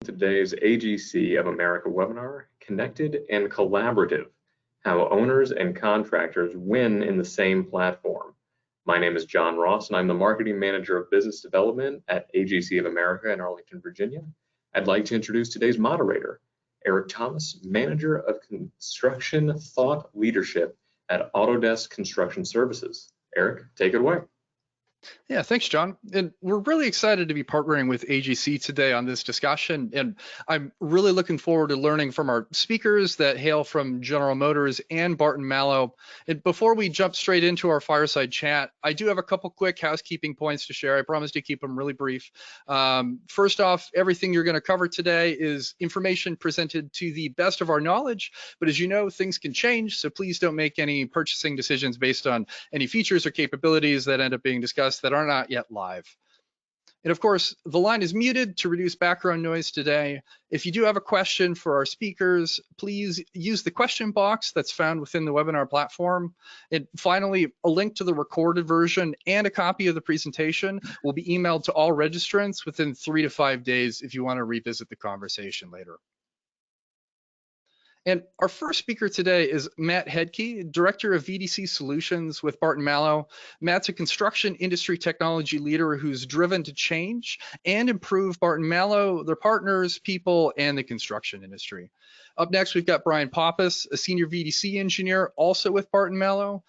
Today's AGC of America webinar, Connected and Collaborative, How Owners and Contractors Win in the Same Platform. My name is John Ross, and I'm the Marketing Manager of Business Development at AGC of America in Arlington, Virginia. I'd like to introduce today's moderator, Eric Thomas, Manager of Construction Thought Leadership at Autodesk Construction Services. Eric, take it away. Yeah, thanks, John. And we're really excited to be partnering with AGC today on this discussion. And I'm really looking forward to learning from our speakers that hail from General Motors and Barton Malow. And before we jump straight into our fireside chat, I do have a couple quick housekeeping points to share. I promise to keep them really brief. First off, everything you're going to cover today is information presented to the best of our knowledge. But as you know, things can change, so please don't make any purchasing decisions based on any features or capabilities that end up being discussed that are not yet live. And of course, the line is muted to reduce background noise today. If you do have a question for our speakers, please use the question box that's found within the webinar platform. And finally, a link to the recorded version and a copy of the presentation will be emailed to all registrants within 3 to 5 days if you want to revisit the conversation later. And our first speaker today is Matt Hedke, Director of VDC Solutions with Barton Malow. Matt's a construction industry technology leader who's driven to change and improve Barton Malow, their partners, people, and the construction industry. Up next, we've got Brian Pappas, a senior VDC engineer, also with Barton Malow.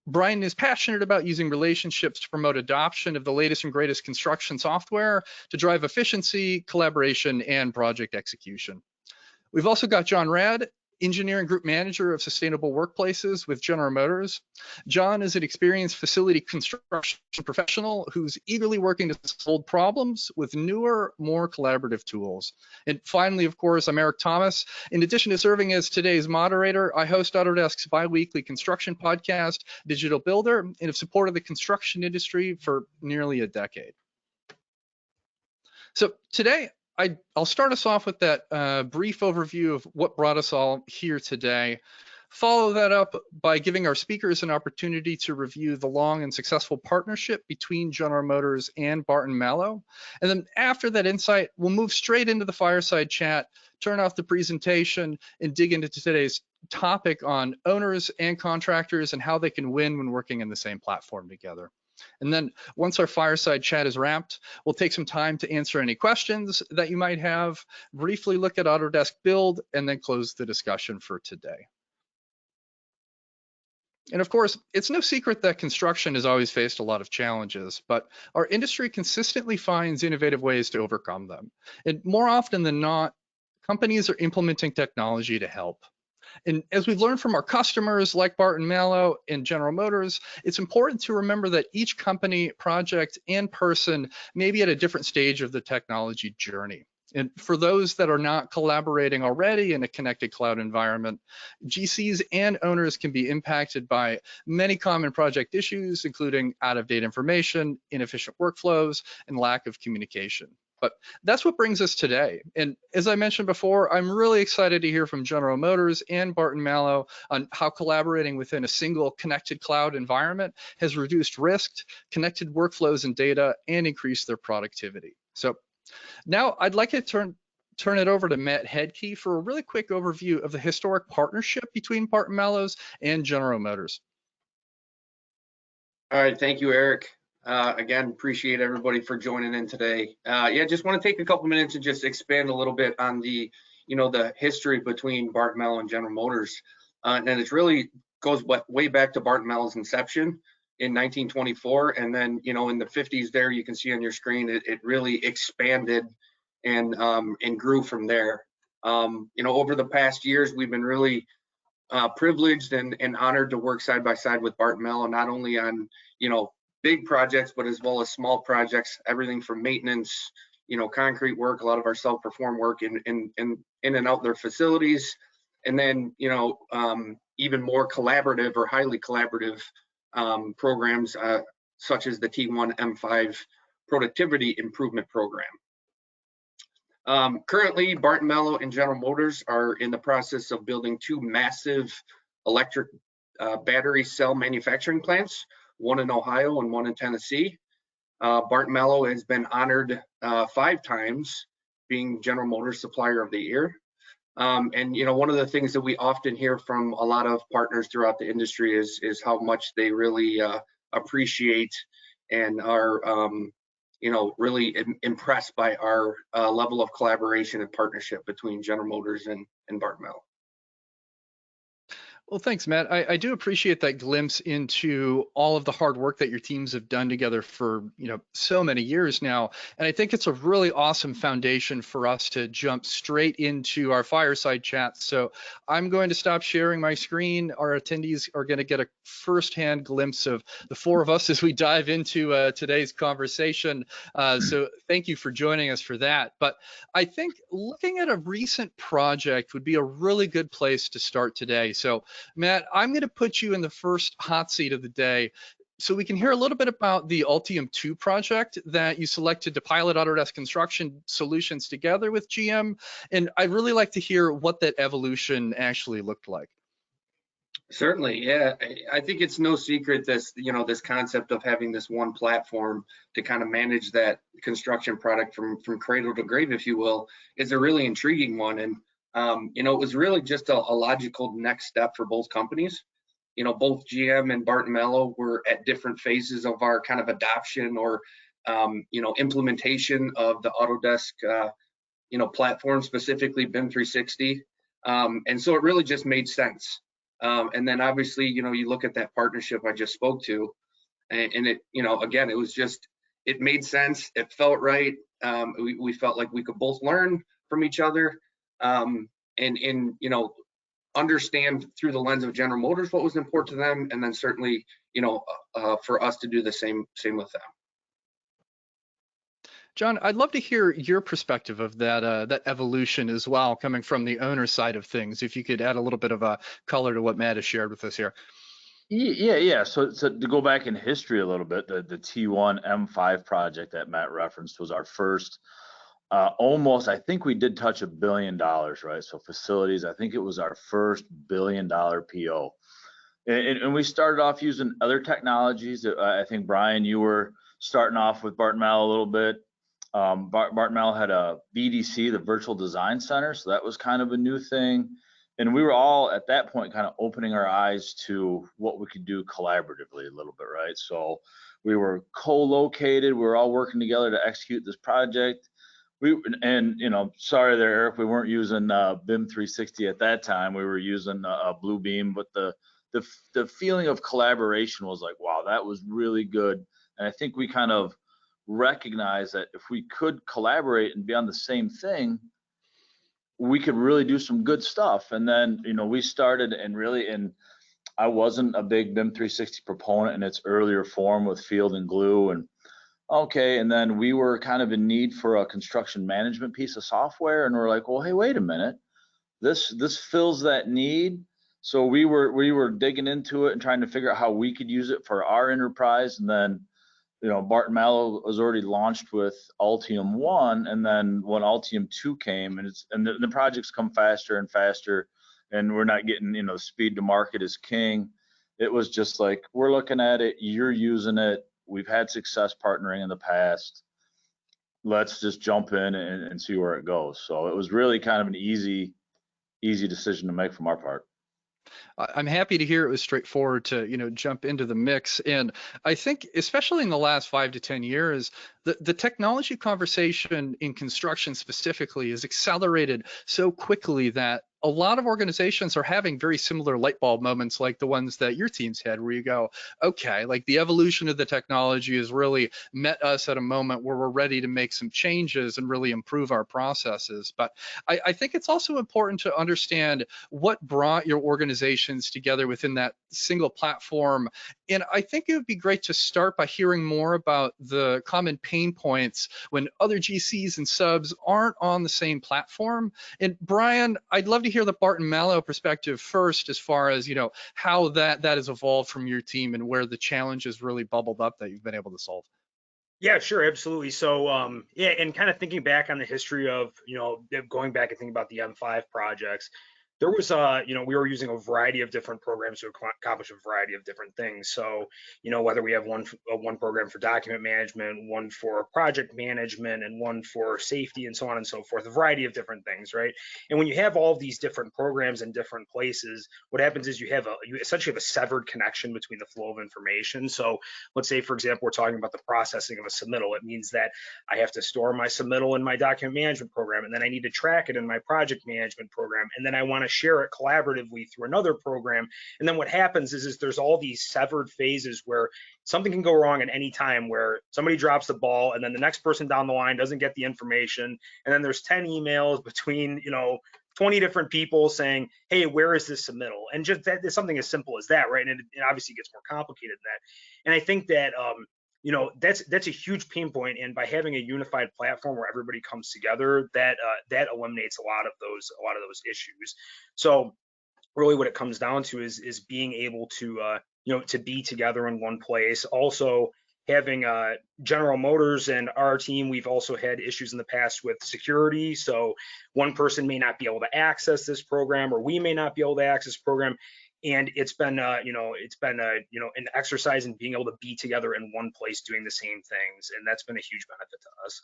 Brian is passionate about using relationships to promote adoption of the latest and greatest construction software to drive efficiency, collaboration, and project execution. We've also got John Rad, Engineering Group Manager of Sustainable Workplaces with General Motors. John is an experienced facility construction professional who's eagerly working to solve problems with newer, more collaborative tools. And finally, of course, I'm Eric Thomas. In addition to serving as today's moderator, I host Autodesk's bi-weekly construction podcast, Digital Builder, and have supported the construction industry for nearly a decade. So today, I'll start us off with that brief overview of what brought us all here today. Follow that up by giving our speakers an opportunity to review the long and successful partnership between General Motors and Barton Malow. And then after that insight, we'll move straight into the fireside chat, turn off the presentation, and dig into today's topic on owners and contractors and how they can win when working in the same platform together. And then once our fireside chat is wrapped, we'll take some time to answer any questions that you might have, briefly look at Autodesk Build, and then close the discussion for today. And of course, it's no secret that construction has always faced a lot of challenges, but our industry consistently finds innovative ways to overcome them. And more often than not, companies are implementing technology to help. And as we've learned from our customers like Barton Malow and General Motors, it's important to remember that each company, project, and person may be at a different stage of the technology journey. And for those that are not collaborating already in a connected cloud environment, GCs and owners can be impacted by many common project issues, including out-of-date information, inefficient workflows, and lack of communication. But that's what brings us today. And as I mentioned before, I'm really excited to hear from General Motors and Barton Malow on how collaborating within a single connected cloud environment has reduced risk, connected workflows and data, and increased their productivity. So now I'd like to turn it over to Matt Hedke for a really quick overview of the historic partnership between Barton Malow and General Motors. All right, thank you, Eric. Again, appreciate everybody for joining in today. Yeah, just want to take a couple minutes and just expand a little bit on the, the history between Barton Malow and General Motors. And it really goes way back to Barton Malow's inception in 1924. And then, in the 50s there, you can see on your screen, it really expanded and grew from there. Over the past years, we've been really privileged and honored to work side by side with Barton Malow, not only on, big projects, but as well as small projects, everything from maintenance, concrete work, a lot of our self-perform work in and out their facilities, and then, even more collaborative or highly collaborative programs, such as the T1 M5 Productivity Improvement Program. Currently, Barton Malow and General Motors are in the process of building 2 massive electric battery cell manufacturing plants, one in Ohio and one in Tennessee. Barton Malow has been honored 5 times being General Motors Supplier of the Year. And one of the things that we often hear from a lot of partners throughout the industry is how much they really appreciate and are really impressed by our level of collaboration and partnership between General Motors and Barton Malow. Well, thanks, Matt. I do appreciate that glimpse into all of the hard work that your teams have done together for, so many years now. And I think it's a really awesome foundation for us to jump straight into our fireside chat. So I'm going to stop sharing my screen. Our attendees are going to get a firsthand glimpse of the four of us as we dive into today's conversation. So thank you for joining us for that. But I think looking at a recent project would be a really good place to start today. So Matt, I'm going to put you in the first hot seat of the day so we can hear a little bit about the Ultium 2 project that you selected to pilot Autodesk Construction Solutions together with GM. And I'd really like to hear what that evolution actually looked like. Certainly, yeah. I think it's no secret this concept of having this one platform to kind of manage that construction product from cradle to grave, if you will, is a really intriguing one. And it was really just a logical next step for both companies. Both GM and Barton Malow were at different phases of our kind of adoption or implementation of the Autodesk platform, specifically BIM 360. And so it really just made sense. And then obviously, you look at that partnership I just spoke to, and it, again, it was just, it made sense. It felt right. We felt like we could both learn from each other, and understand through the lens of General Motors what was important to them, and then certainly, for us to do the same with them. John, I'd love to hear your perspective of that evolution as well, coming from the owner side of things. If you could add a little bit of a color to what Matt has shared with us here. Yeah. So to go back in history a little bit, the T1 M5 project that Matt referenced was our first. Almost, I think we did touch $1 billion, right? So facilities, I think it was our first $1 billion PO. And we started off using other technologies. I think, Brian, you were starting off with Barton Malow a little bit. Barton Malow had a VDC, the Virtual Design Center, so that was kind of a new thing. And we were all at that point kind of opening our eyes to what we could do collaboratively a little bit, right? So we were co-located, we were all working together to execute this project. Sorry there, Eric, we weren't using BIM 360 at that time. We were using Bluebeam, but the feeling of collaboration was like, wow, that was really good. And I think we kind of recognize that if we could collaborate and be on the same thing, we could really do some good stuff. And then, we started and I wasn't a big BIM 360 proponent in its earlier form with Field and Glue and then we were kind of in need for a construction management piece of software, and we're like, well, hey, wait a minute, this fills that need. So we were digging into it and trying to figure out how we could use it for our enterprise, and then Barton Malow was already launched with Ultium 1, and then when Ultium 2 came, and the projects come faster and faster, and we're not getting, speed to market is king. It was just like, we're looking at it, you're using it, we've had success partnering in the past, let's just jump in and see where it goes. So it was really kind of an easy decision to make from our part. I'm happy to hear it was straightforward to, jump into the mix. And I think, especially in the last 5 to 10 years, the technology conversation in construction specifically is accelerated so quickly that a lot of organizations are having very similar light bulb moments like the ones that your teams had, where you go, okay, like the evolution of the technology has really met us at a moment where we're ready to make some changes and really improve our processes. But I think it's also important to understand what brought your organizations together within that single platform. And I think it would be great to start by hearing more about the common pain points when other GCs and subs aren't on the same platform. And Brian, I'd love to hear the Barton Malow perspective first, as far as how that has evolved from your team and where the challenges really bubbled up that you've been able to solve. Yeah, sure, absolutely. So and kind of thinking back on the history of going back and thinking about the M5 projects, there was, we were using a variety of different programs to accomplish a variety of different things. So, whether we have one program for document management, one for project management, and one for safety, and so on and so forth, a variety of different things, right? And when you have all of these different programs in different places, what happens is you essentially have a severed connection between the flow of information. So let's say, for example, we're talking about the processing of a submittal. It means that I have to store my submittal in my document management program, and then I need to track it in my project management program, and then I want to share it collaboratively through another program. And then what happens is there's all these severed phases where something can go wrong at any time, where somebody drops the ball and then the next person down the line doesn't get the information, and then there's 10 emails between 20 different people saying, hey, where is this submittal? And just that is something as simple as that, right? And it obviously gets more complicated than that. And I think that that's a huge pain point, and by having a unified platform where everybody comes together, that eliminates a lot of those issues. So really what it comes down to is being able to to be together in one place. Also having General Motors and our team, we've also had issues in the past with security. So one person may not be able to access this program, or we may not be able to access this program. And it's been, an exercise in being able to be together in one place doing the same things, and that's been a huge benefit to us.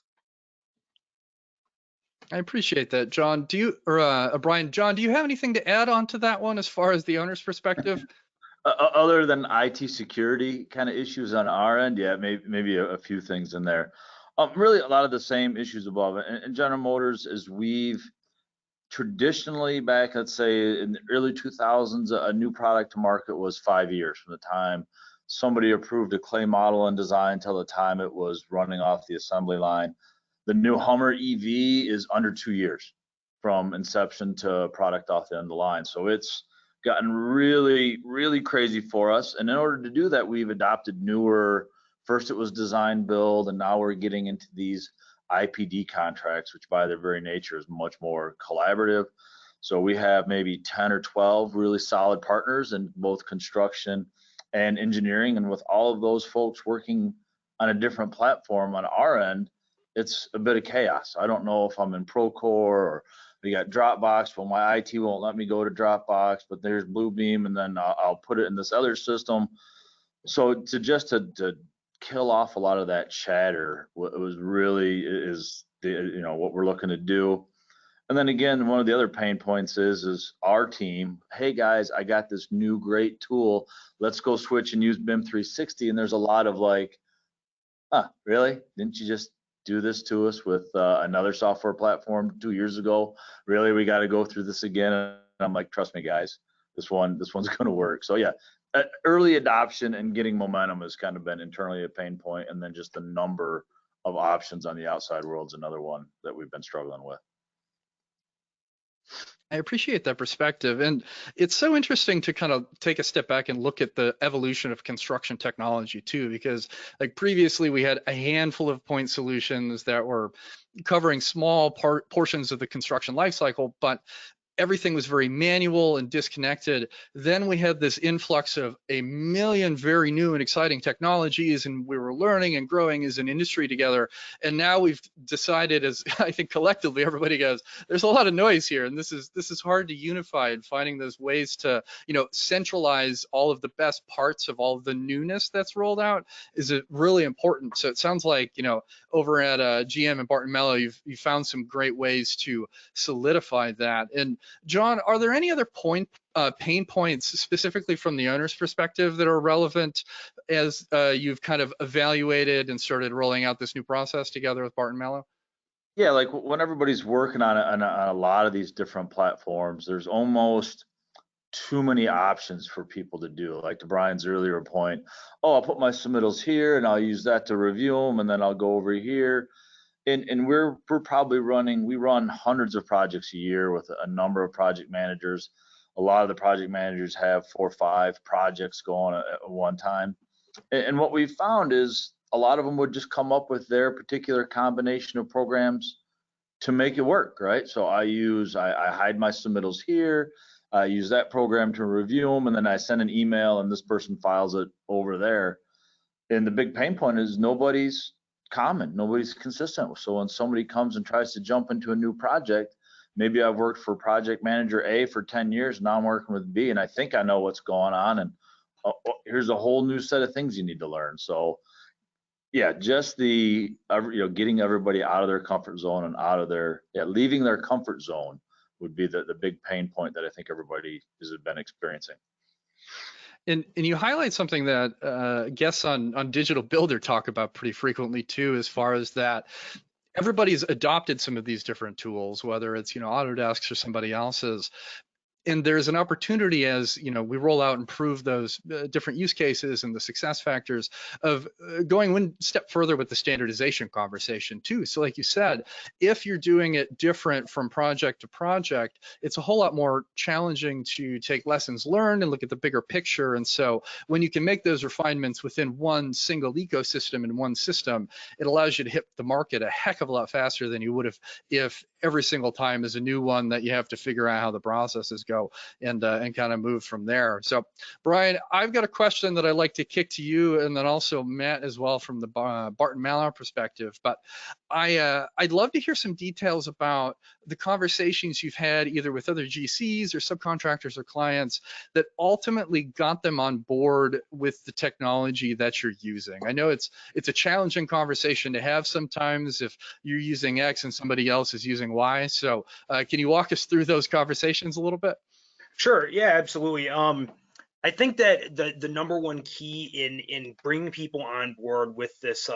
I appreciate that, John. Brian, John, do you have anything to add on to that one as far as the owner's perspective? Other than IT security kind of issues on our end, yeah, maybe a few things in there. Really, a lot of the same issues above it. And General Motors, is we've traditionally, back, let's say in the early 2000s, a new product to market was 5 years from the time somebody approved a clay model and design till the time it was running off the assembly line. The new Hummer EV is under 2 years from inception to product off the end of the line. So it's gotten really, really crazy for us. And in order to do that, we've adopted newer, first it was design build, and now we're getting into these IPD contracts, which by their very nature is much more collaborative. So we have maybe 10 or 12 really solid partners in both construction and engineering. And with all of those folks working on a different platform on our end, it's a bit of chaos. I don't know if I'm in Procore, or we got Dropbox. Well, my IT won't let me go to Dropbox, but there's Bluebeam, and then I'll put it in this other system. So to kill off a lot of that chatter, what was really is what we're looking to do. And then again, one of the other pain points is our team, hey guys, I got this new great tool, let's go switch and use BIM 360. And there's a lot of like, really? Didn't you just do this to us with another software platform 2 years ago? Really, we got to go through this again? And I'm like, trust me guys, this one's going to work. So yeah, early adoption and getting momentum has kind of been internally a pain point, and then just the number of options on the outside world is another one that we've been struggling with. I appreciate that perspective. And it's so interesting to kind of take a step back and look at the evolution of construction technology too, because like previously we had a handful of point solutions that were covering small portions of the construction lifecycle, but everything was very manual and disconnected. Then we had this influx of a million very new and exciting technologies, and we were learning and growing as an industry together. And now we've decided, as I think collectively everybody goes, there's a lot of noise here, and this is hard to unify, and finding those ways to centralize all of the best parts of all of the newness that's rolled out is really important. So it sounds like over at GM and Barton Malow, you've found some great ways to solidify that. And John, are there any other pain points specifically from the owner's perspective that are relevant as you've kind of evaluated and started rolling out this new process together with Barton Malow? Yeah, like when everybody's working on a lot of these different platforms, there's almost too many options for people to do. Like to Brian's earlier point, I'll put my submittals here and I'll use that to review them, and then I'll go over here. And we're probably we run hundreds of projects a year with a number of project managers. A lot of the project managers have 4 or 5 projects going at one time. And what we found is a lot of them would just come up with their particular combination of programs to make it work, right? So I hide my submittals here, I use that program to review them, and then I send an email and this person files it over there. And the big pain point is nobody's common, nobody's consistent. So when somebody comes and tries to jump into a new project, maybe I've worked for project manager A for 10 years, now I'm working with B, and I think I know what's going on, and here's a whole new set of things you need to learn. So yeah, just the getting everybody out of their comfort zone and out of their leaving their comfort zone would be the big pain point that I think everybody has been experiencing. And you highlight something that guests on Digital Builder talk about pretty frequently too, as far as that everybody's adopted some of these different tools, whether it's Autodesk or somebody else's. And there's an opportunity as we roll out and prove those different use cases and the success factors of going one step further with the standardization conversation too. So like you said, if you're doing it different from project to project, it's a whole lot more challenging to take lessons learned and look at the bigger picture. And so when you can make those refinements within one single ecosystem and one system, it allows you to hit the market a heck of a lot faster than you would have if every single time is a new one that you have to figure out how the processes go and kind of move from there. So Brian, I've got a question that I'd like to kick to you, and then also Matt as well from the Barton Malow perspective. But I'd love to hear some details about the conversations you've had either with other GCs or subcontractors or clients that ultimately got them on board with the technology that you're using. I know it's a challenging conversation to have sometimes if you're using X and somebody else is using Y. So can you walk us through those conversations a little bit? Sure. Yeah, absolutely. I think that the number one key in bringing people on board with this,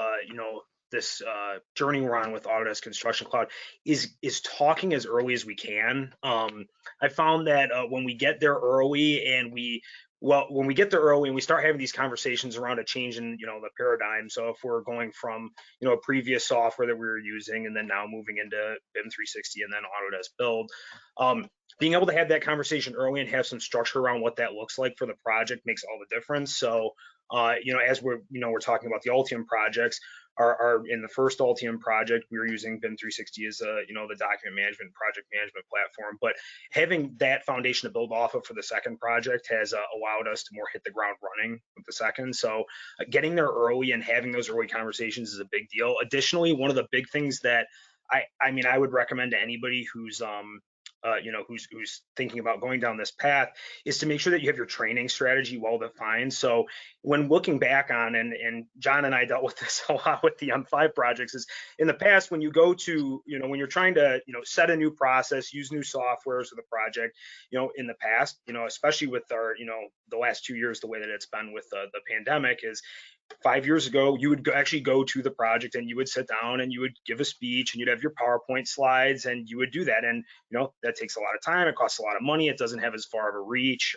this journey we're on with Autodesk Construction Cloud is talking as early as we can. I found that when we get there early and we start having these conversations around a change in the paradigm. So if we're going from a previous software that we were using and then now moving into BIM 360 and then Autodesk Build, being able to have that conversation early and have some structure around what that looks like for the project makes all the difference. So as we're talking about the Altium projects, in the first Altium project, we were using BIM 360 as the document management, project management platform. But having that foundation to build off of for the second project has allowed us to more hit the ground running with the second. So getting there early and having those early conversations is a big deal. Additionally, one of the big things that I would recommend to anybody who's who's thinking about going down this path is to make sure that you have your training strategy well defined. So when looking back on, and John and I dealt with this a lot with the M5 projects, is in the past when you go to, when you're trying to, set a new process, use new softwares for the project, in the past, especially with our, the last 2 years, the way that it's been with the pandemic is, 5 years ago, you would actually go to the project and you would sit down and you would give a speech and you'd have your PowerPoint slides and you would do that. And, that takes a lot of time. It costs a lot of money. It doesn't have as far of a reach.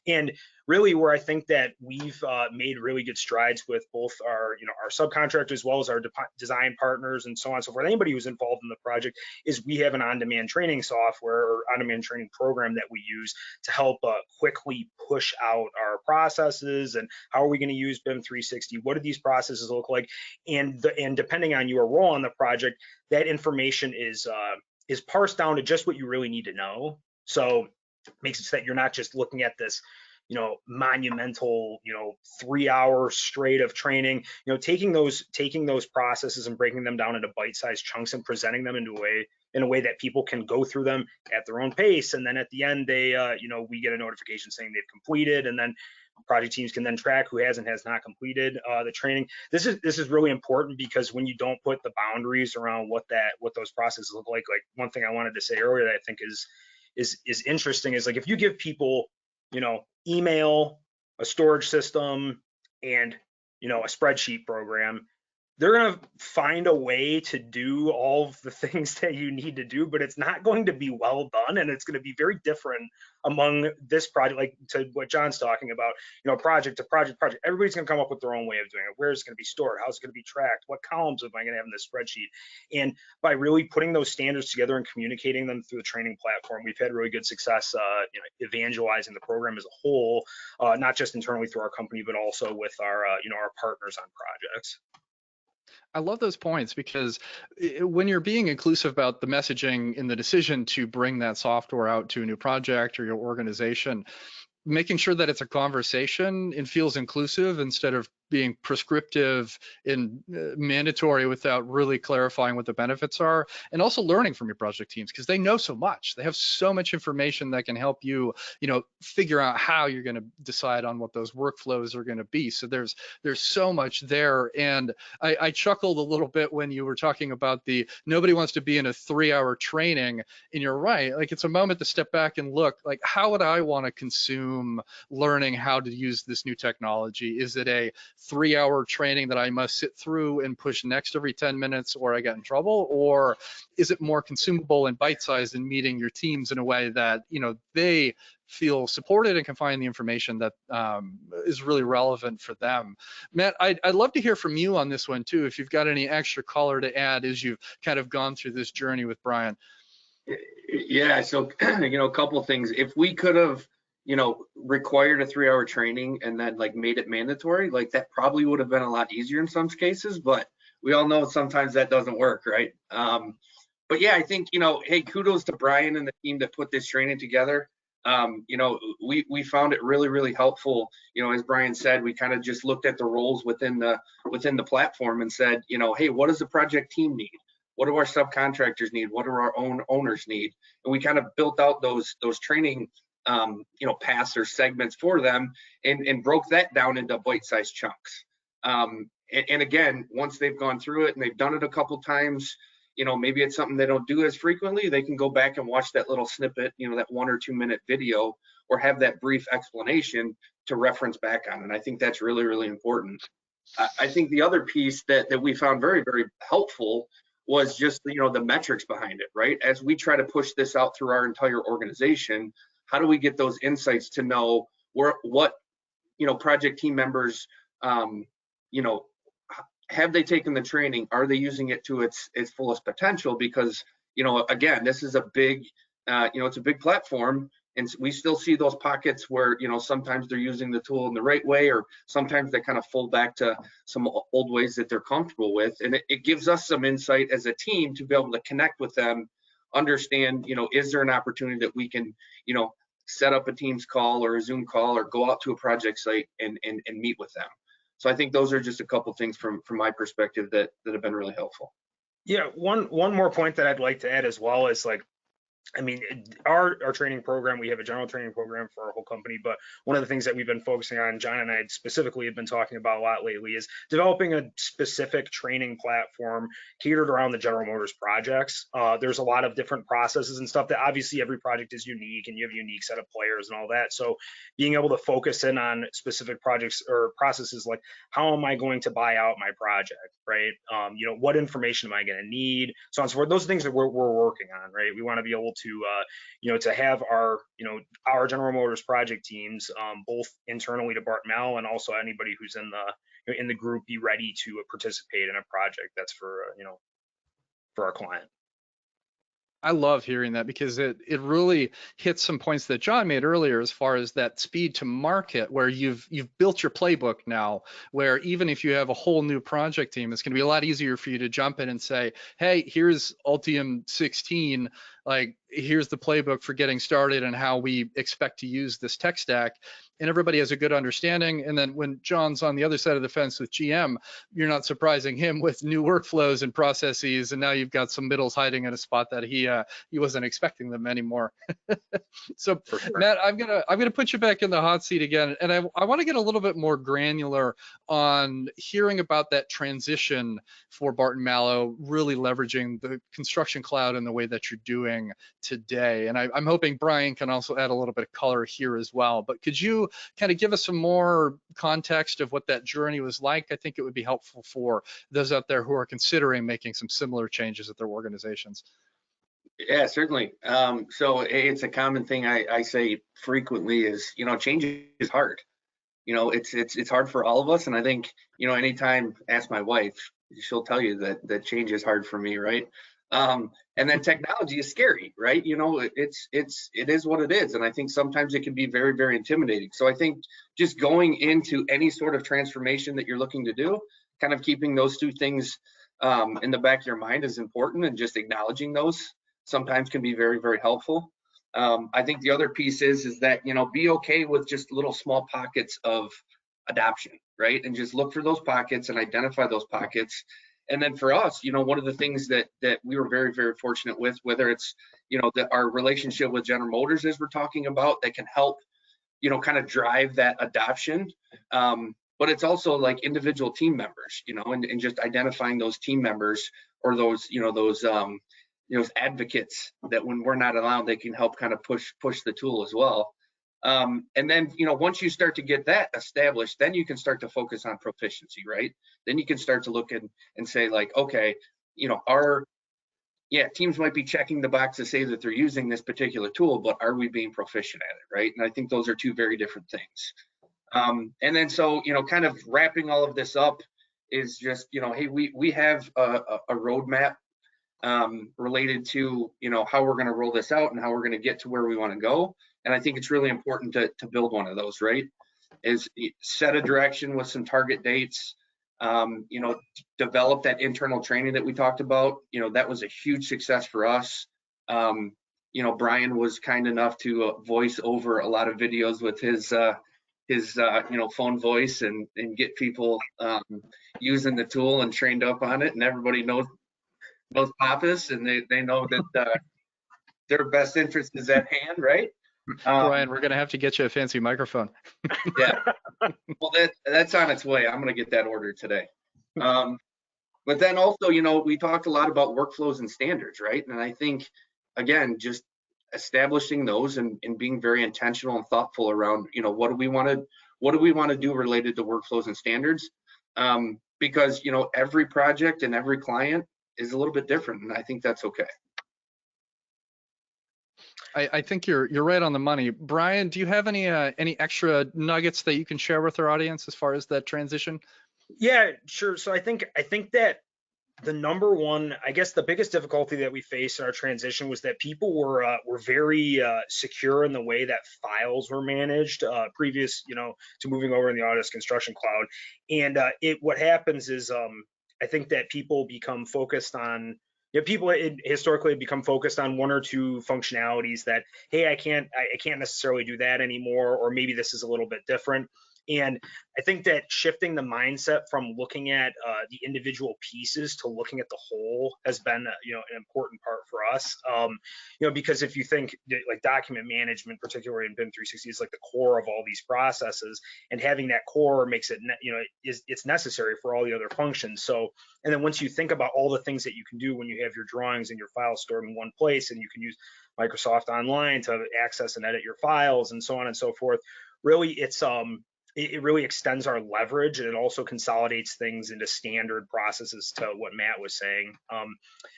And really where I think that we've made really good strides with both our, our subcontractors as well as our design partners and so on and so forth, anybody who's involved in the project, is we have an on-demand training software or on-demand training program that we use to help quickly push out our processes and how are we going to use BIM 360? What do these processes look like? And depending on your role on the project, that information is parsed down to just what you really need to know. So it makes it so that you're not just looking at this monumental 3 hours straight of training, taking those processes and breaking them down into bite-sized chunks and presenting them in a way that people can go through them at their own pace. And then at the end, they we get a notification saying they've completed, and then project teams can then track who has not completed the training. This is really important because when you don't put the boundaries around what those processes look like one thing I wanted to say earlier that I think is interesting is, like, if you give people email, a storage system, and a spreadsheet program, they're going to find a way to do all of the things that you need to do, but it's not going to be well done, and it's going to be very different among this project, like to what John's talking about, project to project. Everybody's going to come up with their own way of doing it. Where is it going to be stored? How's it going to be tracked? What columns am I going to have in this spreadsheet? And by really putting those standards together and communicating them through the training platform, we've had really good success, evangelizing the program as a whole, not just internally through our company, but also with our, our partners on projects. I love those points because when you're being inclusive about the messaging in the decision to bring that software out to a new project or your organization, making sure that it's a conversation and feels inclusive instead of being prescriptive and mandatory without really clarifying what the benefits are, and also learning from your project teams because they know so much. They have so much information that can help you, figure out how you're going to decide on what those workflows are going to be. So there's so much there. And I chuckled a little bit when you were talking about nobody wants to be in a 3-hour training, and you're right. Like, it's a moment to step back and look, like, how would I want to consume learning how to use this new technology? Is it a 3-hour training that I must sit through and push next every 10 minutes or I get in trouble? Or is it more consumable and bite-sized and meeting your teams in a way that, they feel supported and can find the information that is really relevant for them? Matt, I'd love to hear from you on this one too, if you've got any extra color to add as you've kind of gone through this journey with Brian. Yeah, so a couple of things. If we could have required a 3-hour training and then like made it mandatory, like that probably would have been a lot easier in some cases, but we all know sometimes that doesn't work, right? But yeah, I think, hey, kudos to Brian and the team that put this training together. We found it really, really helpful. As Brian said, we kind of just looked at the roles within the platform and said, hey, what does the project team need? What do our subcontractors need? What do our own owners need? And we kind of built out those training paths or segments for them and broke that down into bite-sized chunks. And again, once they've gone through it and they've done it a couple times, maybe it's something they don't do as frequently, they can go back and watch that little snippet, that 1 or 2 minute video, or have that brief explanation to reference back on. And I think that's really, really important. I think the other piece that we found very, very helpful was just, the metrics behind it, right? As we try to push this out through our entire organization, how do we get those insights to know what project team members, have they taken the training? Are they using it to its fullest potential? Because, again, this is a big, it's a big platform, and we still see those pockets where, sometimes they're using the tool in the right way, or sometimes they kind of fall back to some old ways that they're comfortable with. And it gives us some insight as a team to be able to connect with them, understand, is there an opportunity that we can, set up a Teams call or a Zoom call or go out to a project site and meet with them. So I think those are just a couple things from my perspective that have been really helpful. Yeah, one more point that I'd like to add as well is, like, I mean, our training program, we have a general training program for our whole company, but one of the things that we've been focusing on, John and I specifically have been talking about a lot lately, is developing a specific training platform catered around the General Motors projects. There's a lot of different processes and stuff that obviously every project is unique, and you have a unique set of players and all that. So being able to focus in on specific projects or processes, like, how am I going to buy out my project, right? What information am I going to need? So on and so forth. Those are things that we're working on, right? We want to be able to have our General Motors project teams, both internally to Barton Malow and also anybody who's in the group, be ready to participate in a project that's for our client. I love hearing that, because it really hits some points that John made earlier, as far as that speed to market, where you've built your playbook now, where even if you have a whole new project team, it's going to be a lot easier for you to jump in and say, hey, here's Altium 16, like, here's the playbook for getting started and how we expect to use this tech stack. And everybody has a good understanding. And then when John's on the other side of the fence with GM, you're not surprising him with new workflows and processes. And now you've got some middles hiding in a spot that he wasn't expecting them anymore. So sure. Matt, I'm gonna put you back in the hot seat again, and I want to get a little bit more granular on hearing about that transition for Barton Malow, really leveraging the construction cloud in the way that you're doing today. And I'm hoping Brian can also add a little bit of color here as well. But could you kind of give us some more context of what that journey was like? I think it would be helpful for those out there who are considering making some similar changes at their organizations. Yeah, certainly. So it's a common thing I say frequently is, change is hard. It's hard for all of us. And I think, anytime, ask my wife, she'll tell you that change is hard for me, right? And then technology is scary, right? It is what it is. And I think sometimes it can be very, very intimidating. So I think just going into any sort of transformation that you're looking to do, kind of keeping those two things in the back of your mind is important, and just acknowledging those sometimes can be very, very helpful. I think the other piece is that, be okay with just little small pockets of adoption, right? And just look for those pockets and identify those pockets. And then for us, one of the things that we were very, very fortunate with, whether it's, our relationship with General Motors, as we're talking about, that can help, kind of drive that adoption. But it's also like individual team members, and just identifying those team members, or those, those advocates that when we're not around, they can help kind of push the tool as well. And then, once you start to get that established, then you can start to focus on proficiency, right? Then you can start to look and say like, okay, teams might be checking the box to say that they're using this particular tool, but are we being proficient at it, right? And I think those are two very different things. And then so, kind of wrapping all of this up is just, hey, we have a roadmap related to, how we're going to roll this out and how we're going to get to where we want to go. And I think it's really important to build one of those, right? Is set a direction with some target dates, develop that internal training that we talked about. That was a huge success for us. Brian was kind enough to voice over a lot of videos with his phone voice and get people using the tool and trained up on it. And everybody knows Pappas, and they know that their best interest is at hand, right? Brian, we're going to have to get you a fancy microphone. Yeah, well, that's on its way. I'm going to get that ordered today. But then also, we talked a lot about workflows and standards, right? And I think, again, just establishing those and being very intentional and thoughtful around, what do we want to do related to workflows and standards? Because, every project and every client is a little bit different, and I think that's okay. I think you're right on the money. Brian, do you have any extra nuggets that you can share with our audience as far as that transition? Yeah, sure. So I think that the number one, I guess the biggest difficulty that we faced in our transition was that people were very secure in the way that files were managed previous, to moving over in the Autodesk Construction Cloud. And what happens is I think that people become focused on, people historically become focused on one or two functionalities that, hey, I can't necessarily do that anymore, or maybe this is a little bit different. And I think that shifting the mindset from looking at the individual pieces to looking at the whole has been, an important part for us. Because if you think like document management, particularly in BIM 360, is like the core of all these processes, and having that core makes it, it's necessary for all the other functions. So, and then once you think about all the things that you can do when you have your drawings and your files stored in one place, and you can use Microsoft Online to access and edit your files and so on and so forth, really it really extends our leverage, and it also consolidates things into standard processes, to what Matt was saying.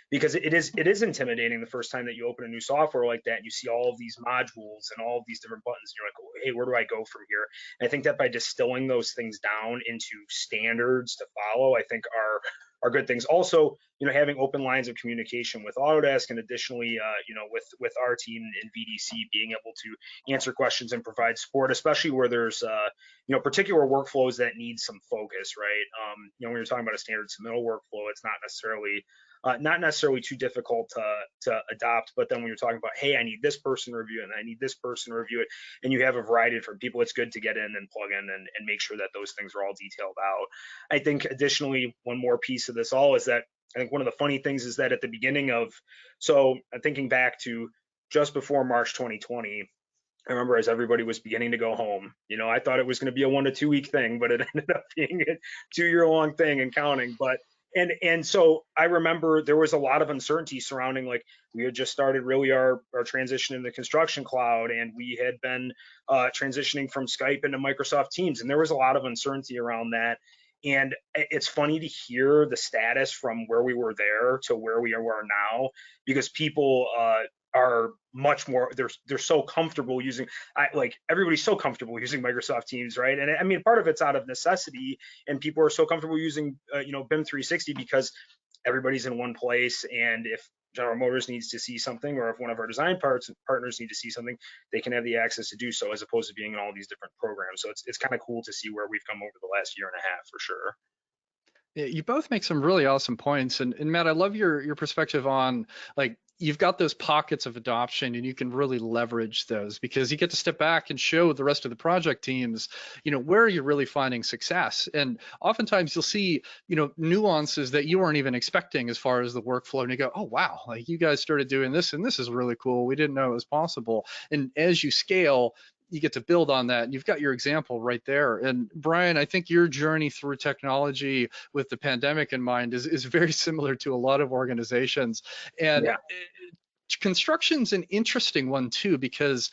Because it is intimidating the first time that you open a new software like that and you see all of these modules and all of these different buttons, and you're like, oh, hey, where do I go from here? And I think that by distilling those things down into standards to follow, I think are good things. Also, having open lines of communication with Autodesk, and additionally, with our team in VDC, being able to answer questions and provide support, especially where there's, particular workflows that need some focus, right? When you're talking about a standard submittal workflow, it's not necessarily too difficult to adopt. But then when you're talking about, hey, I need this person to review it, and I need this person to review it, and you have a variety of different people, it's good to get in and plug in and make sure that those things are all detailed out. I think additionally, one more piece of this all is that I think one of the funny things is that at the beginning of, so I'm thinking back to just before March 2020, I remember as everybody was beginning to go home, I thought it was going to be a 1 to 2 week thing, but it ended up being a 2-year-long thing and counting. But and so I remember there was a lot of uncertainty surrounding, like, we had just started really our transition in the Construction Cloud, and we had been transitioning from Skype into Microsoft Teams, and there was a lot of uncertainty around that. And it's funny to hear the status from where we were there to where we are now, because people are much more, they're so comfortable using, everybody's so comfortable using Microsoft Teams, right? And I mean, part of it's out of necessity, and people are so comfortable using BIM 360 because everybody's in one place, and if General Motors needs to see something, or if one of our design partners need to see something, they can have the access to do so, as opposed to being in all these different programs. So it's kind of cool to see where we've come over the last year and a half, for sure. You both make some really awesome points, and Matt, I love your perspective on, like, you've got those pockets of adoption, and you can really leverage those because you get to step back and show the rest of the project teams, where you're really finding success. And oftentimes you'll see, nuances that you weren't even expecting as far as the workflow, and you go, oh wow, like you guys started doing this, and this is really cool. We didn't know it was possible. And as you scale, you get to build on that. And you've got your example right there. And Brian, I think your journey through technology with the pandemic in mind is very similar to a lot of organizations. And Yeah. construction's an interesting one too, because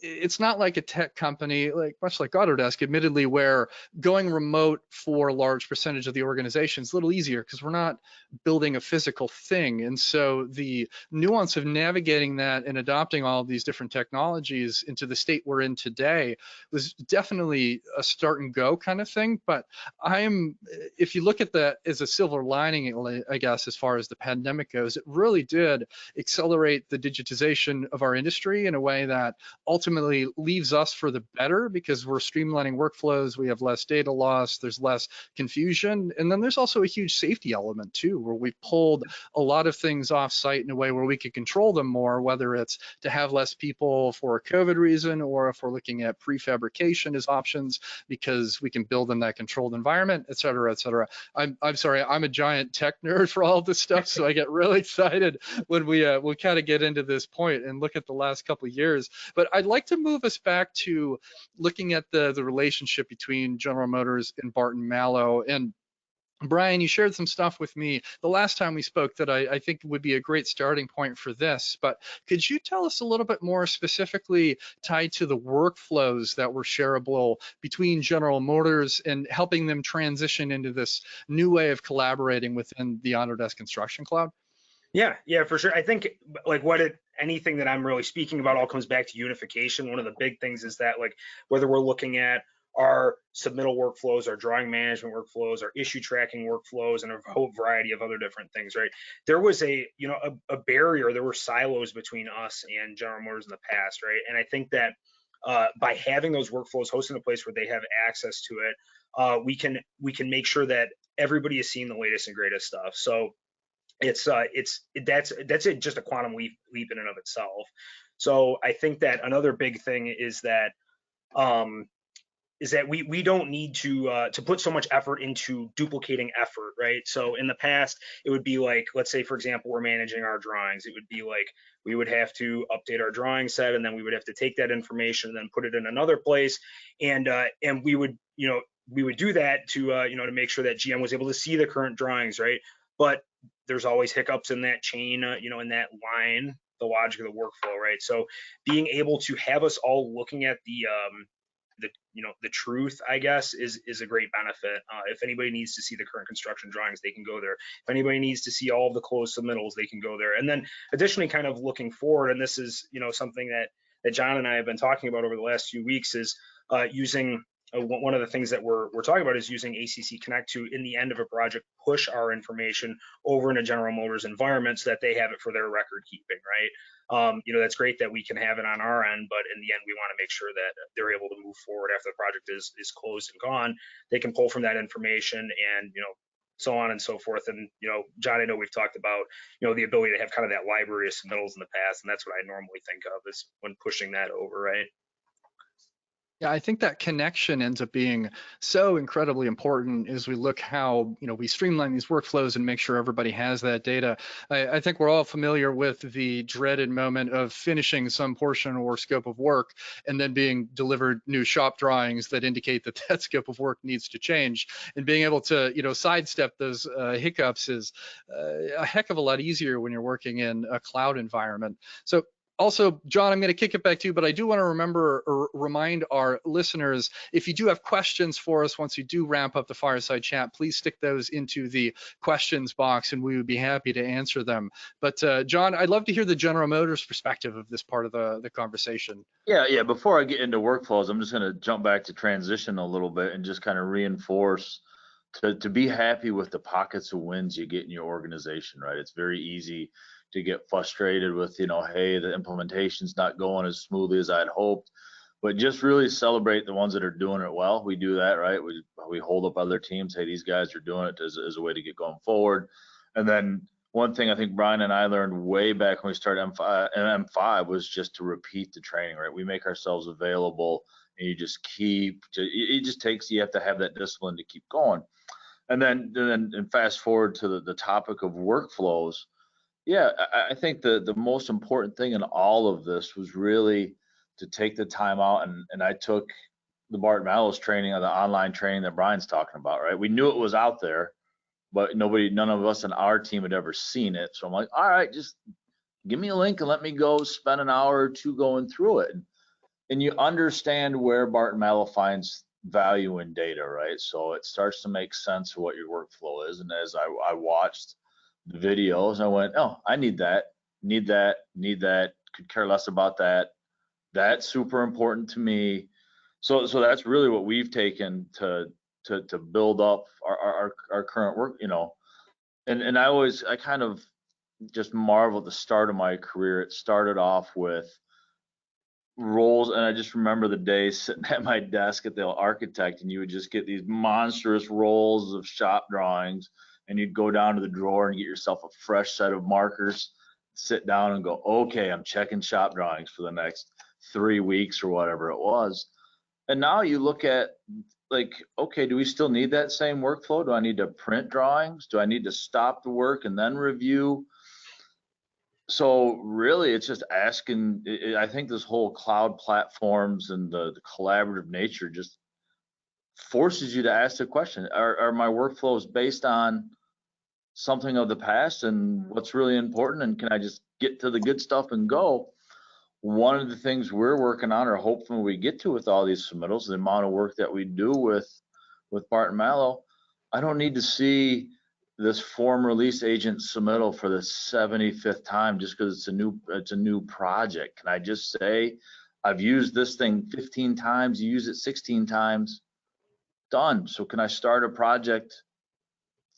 it's not like a tech company, much like Autodesk, admittedly, where going remote for a large percentage of the organization is a little easier because we're not building a physical thing. And so the nuance of navigating that and adopting all of these different technologies into the state we're in today was definitely a start and go kind of thing. But if you look at that as a silver lining, I guess, as far as the pandemic goes, it really did accelerate the digitization of our industry in a way that ultimately leaves us for the better, because we're streamlining workflows, we have less data loss, there's less confusion, and then there's also a huge safety element too, where we've pulled a lot of things off site in a way where we can control them more, whether it's to have less people for a COVID reason, or if we're looking at prefabrication as options because we can build in that controlled environment, et cetera, et cetera. I'm sorry, I'm a giant tech nerd for all of this stuff, so I get really excited when we kind of get into this point and look at the last couple of years. But I'd like to move us back to looking at the relationship between General Motors and Barton Malow. And Brian, you shared some stuff with me the last time we spoke that I think would be a great starting point for this. But could you tell us a little bit more specifically tied to the workflows that were shareable between General Motors and helping them transition into this new way of collaborating within the Autodesk Construction Cloud? Yeah, for sure. I think anything that I'm really speaking about all comes back to unification. One of the big things is that, like, whether we're looking at our submittal workflows, our drawing management workflows, our issue tracking workflows, and a whole variety of other different things, right? There was a barrier, there were silos between us and General Motors in the past, right? And I think that by having those workflows hosted in a place where they have access to it, we can make sure that everybody is seeing the latest and greatest stuff. So that's just a quantum leap in and of itself. So I think that another big thing is that we don't need to put so much effort into duplicating effort, right? So in the past, it would be like, let's say, for example, we're managing our drawings. It would be like we would have to update our drawing set, and then we would have to take that information and then put it in another place, and we would do that to to make sure that GM was able to see the current drawings, right? But there's always hiccups in that chain, in that line, the logic of the workflow, right? So being able to have us all looking at the truth, I guess, is a great benefit. If anybody needs to see the current construction drawings, they can go there. If anybody needs to see all of the closed submittals, they can go there. And then additionally, kind of looking forward, and this is something that John and I have been talking about over the last few weeks, is using one of the things that we're talking about is using ACC Connect to, in the end of a project, push our information over in a General Motors environment so that they have it for their record keeping, right? That's great that we can have it on our end, but in the end, we want to make sure that they're able to move forward after the project is closed and gone. They can pull from that information and, so on and so forth. And, John, I know we've talked about, the ability to have kind of that library of submittals in the past, and that's what I normally think of is when pushing that over, right? Yeah, I think that connection ends up being so incredibly important as we look how we streamline these workflows and make sure everybody has that data. I think we're all familiar with the dreaded moment of finishing some portion or scope of work and then being delivered new shop drawings that indicate that that scope of work needs to change. And being able to sidestep those hiccups is a heck of a lot easier when you're working in a cloud environment. So also, John, I'm going to kick it back to you, but I do want to remind our listeners, if you do have questions for us once you do ramp up the Fireside Chat, please stick those into the questions box and we would be happy to answer them. But John, I'd love to hear the General Motors perspective of this part of the conversation. Yeah. Before I get into workflows, I'm just going to jump back to transition a little bit and just kind of reinforce to be happy with the pockets of wins you get in your organization, right? It's very easy to get frustrated with, hey, the implementation's not going as smoothly as I'd hoped, but just really celebrate the ones that are doing it well. We do that, right? We hold up other teams. Hey, these guys are doing it as a way to get going forward. And then one thing I think Brian and I learned way back when we started M5 was just to repeat the training, right? We make ourselves available, and you just keep, it just takes, you have to have that discipline to keep going. And then fast forward to the topic of workflows. Yeah, I think the most important thing in all of this was really to take the time out, and I took the Barton Malow's training, or the online training that Brian's talking about, right? We knew it was out there, but none of us on our team had ever seen it. So I'm like, all right, just give me a link and let me go spend an hour or two going through it. And you understand where Barton Malow finds value in data, right? So it starts to make sense of what your workflow is. And as I watched the videos, I went, oh, I need that, could care less about that. That's super important to me. So that's really what we've taken to build up our current work, you know. And I kind of just marvel at the start of my career. It started off with roles, and I just remember the days sitting at my desk at the architect, and you would just get these monstrous rolls of shop drawings, and you'd go down to the drawer and get yourself a fresh set of markers, sit down and go, okay, I'm checking shop drawings for the next 3 weeks or whatever it was. And now you look at, like, okay, do we still need that same workflow? Do I need to print drawings? Do I need to stop the work and then review? So really, it's just asking. I think this whole cloud platforms and the collaborative nature just forces you to ask the question: Are my workflows based on something of the past, and what's really important? And can I just get to the good stuff and go? One of the things we're working on, or hopefully we get to with all these submittals, the amount of work that we do with Barton Malow, I don't need to see this form release agent submittal for the 75th time just because it's a new project. Can I just say, I've used this thing 15 times, you use it 16 times, done. So can I start a project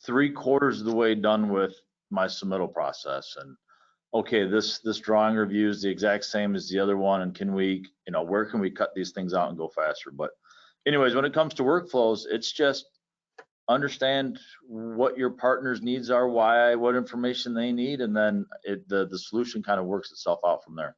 3/4 of the way done with my submittal process? And okay, this drawing review is the exact same as the other one, and can we, you know, where can we cut these things out and go faster? But anyways, when it comes to workflows, it's just understand what your partner's needs are, why, what information they need, and then the solution kind of works itself out from there.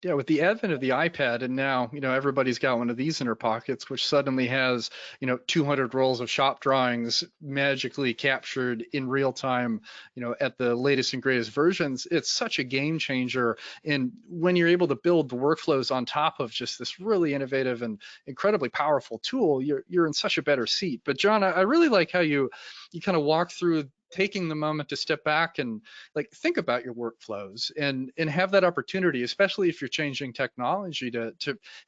Yeah, with the advent of the iPad, and now, you know, everybody's got one of these in their pockets, which suddenly has, you know, 200 rolls of shop drawings magically captured in real time, you know, at the latest and greatest versions. It's such a game changer. And when you're able to build the workflows on top of just this really innovative and incredibly powerful tool, you're in such a better seat. But John, I really like how you kind of walk through taking the moment to step back and like think about your workflows and have that opportunity, especially if you're changing technology, to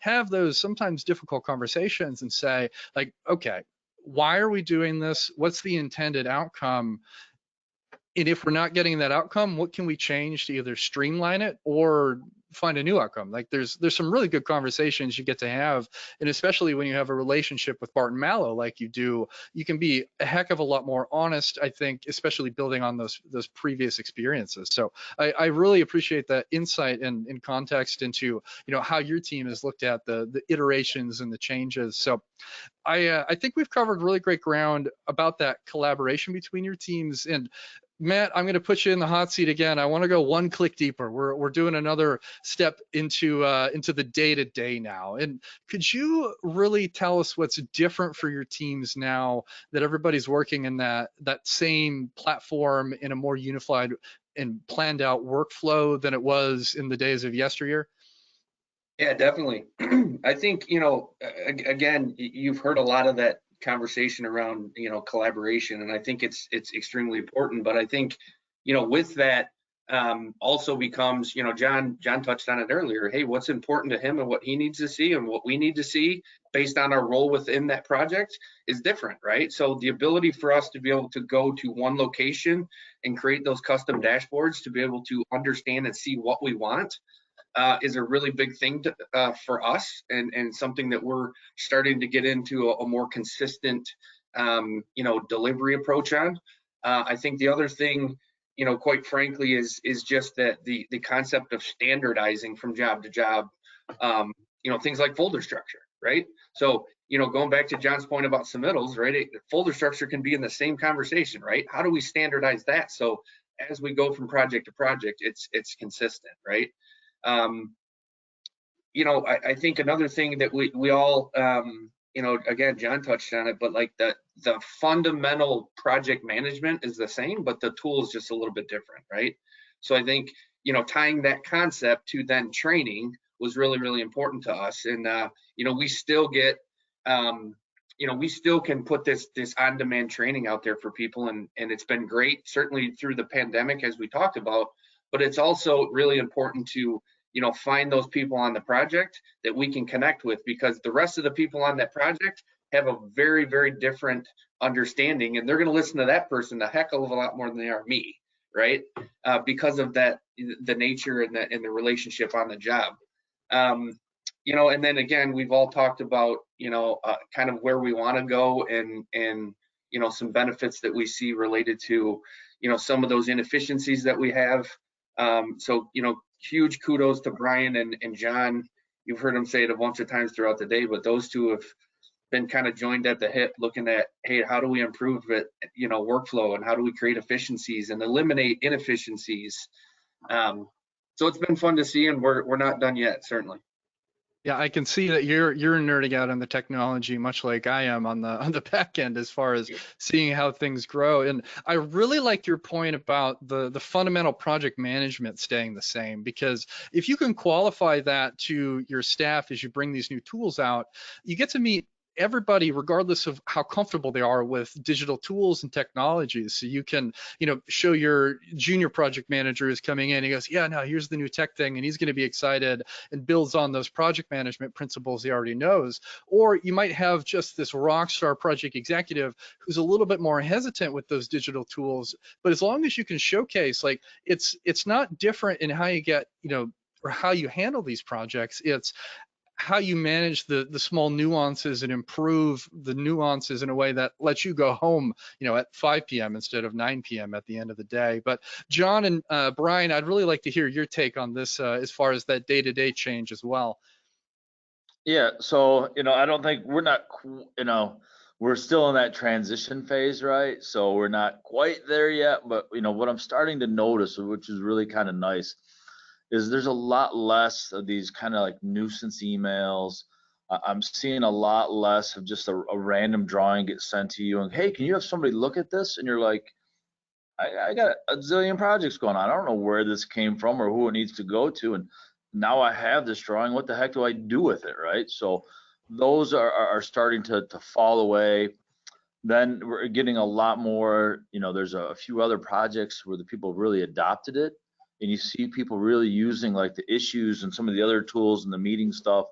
have those sometimes difficult conversations and say, like, okay, why are we doing this? What's the intended outcome? And if we're not getting that outcome, what can we change to either streamline it or find a new outcome? Like there's some really good conversations you get to have, and especially when you have a relationship with Barton Malow like you do, you can be a heck of a lot more honest, I think, especially building on those previous experiences. So I really appreciate that insight and context into, you know, how your team has looked at the iterations and the changes. So I think we've covered really great ground about that collaboration between your teams. And Matt, I'm going to put you in the hot seat again. I want to go one click deeper. We're doing another step into the day-to-day now. And could you really tell us what's different for your teams now that everybody's working in that same platform in a more unified and planned out workflow than it was in the days of yesteryear? Yeah, definitely. I think, you know, again, you've heard a lot of that conversation around, you know, collaboration, and I think it's extremely important. But I think, you know, with that also becomes, you know, John touched on it earlier. Hey, what's important to him and what he needs to see and what we need to see based on our role within that project is different, right? So the ability for us to be able to go to one location and create those custom dashboards to be able to understand and see what we want is a really big thing for us, and something that we're starting to get into a more consistent, you know, delivery approach on. I think the other thing, you know, quite frankly, is just that the concept of standardizing from job to job, you know, things like folder structure, right? So, going back to John's point about submittals, right? Folder structure can be in the same conversation, right? How do we standardize that? So as we go from project to project, it's consistent, right? I think another thing that we all, again, John touched on it, but like the fundamental project management is the same, but the tool is just a little bit different, right? So I think, tying that concept to then training was really, really important to us. And, we still get, we still can put this on-demand training out there for people, and it's been great, certainly through the pandemic, as we talked about, but it's also really important to, find those people on the project that we can connect with, because the rest of the people on that project have a very, very different understanding, and they're going to listen to that person a heck of a lot more than they are me, right? Because of that, the nature and the relationship on the job. And then again, we've all talked about, kind of where we want to go, and some benefits that we see related to, some of those inefficiencies that we have. So, huge kudos to Brian and John. You've heard them say it a bunch of times throughout the day, but those two have been kind of joined at the hip, looking at, hey, how do we improve it, workflow, and how do we create efficiencies and eliminate inefficiencies? So it's been fun to see, and we're not done yet, certainly. Yeah, I can see that you're nerding out on the technology, much like I am on the back end, as far as seeing how things grow. And I really like your point about the fundamental project management staying the same, because if you can qualify that to your staff as you bring these new tools out, you get to meet everybody, regardless of how comfortable they are with digital tools and technologies. So you can, show your junior project manager who's coming in, he goes, yeah, no, here's the new tech thing, and he's going to be excited and builds on those project management principles he already knows. Or you might have just this rock star project executive who's a little bit more hesitant with those digital tools. But as long as you can showcase, like, it's not different in how you get, or how you handle these projects. It's how you manage the small nuances and improve the nuances in a way that lets you go home, at 5 p.m. instead of 9 p.m. at the end of the day. But John and Brian, I'd really like to hear your take on this as far as that day-to-day change as well. Yeah, so, I don't think we're not, we're still in that transition phase, right? So we're not quite there yet, but, what I'm starting to notice, which is really kind of nice, is there's a lot less of these kind of like nuisance emails. I'm seeing a lot less of just a random drawing get sent to you and, hey, can you have somebody look at this? And you're like, I got a zillion projects going on. I don't know where this came from or who it needs to go to. And now I have this drawing. What the heck do I do with it, right? So those are starting to fall away. Then we're getting a lot more, there's a few other projects where the people really adopted it. And you see people really using like the issues and some of the other tools and the meeting stuff,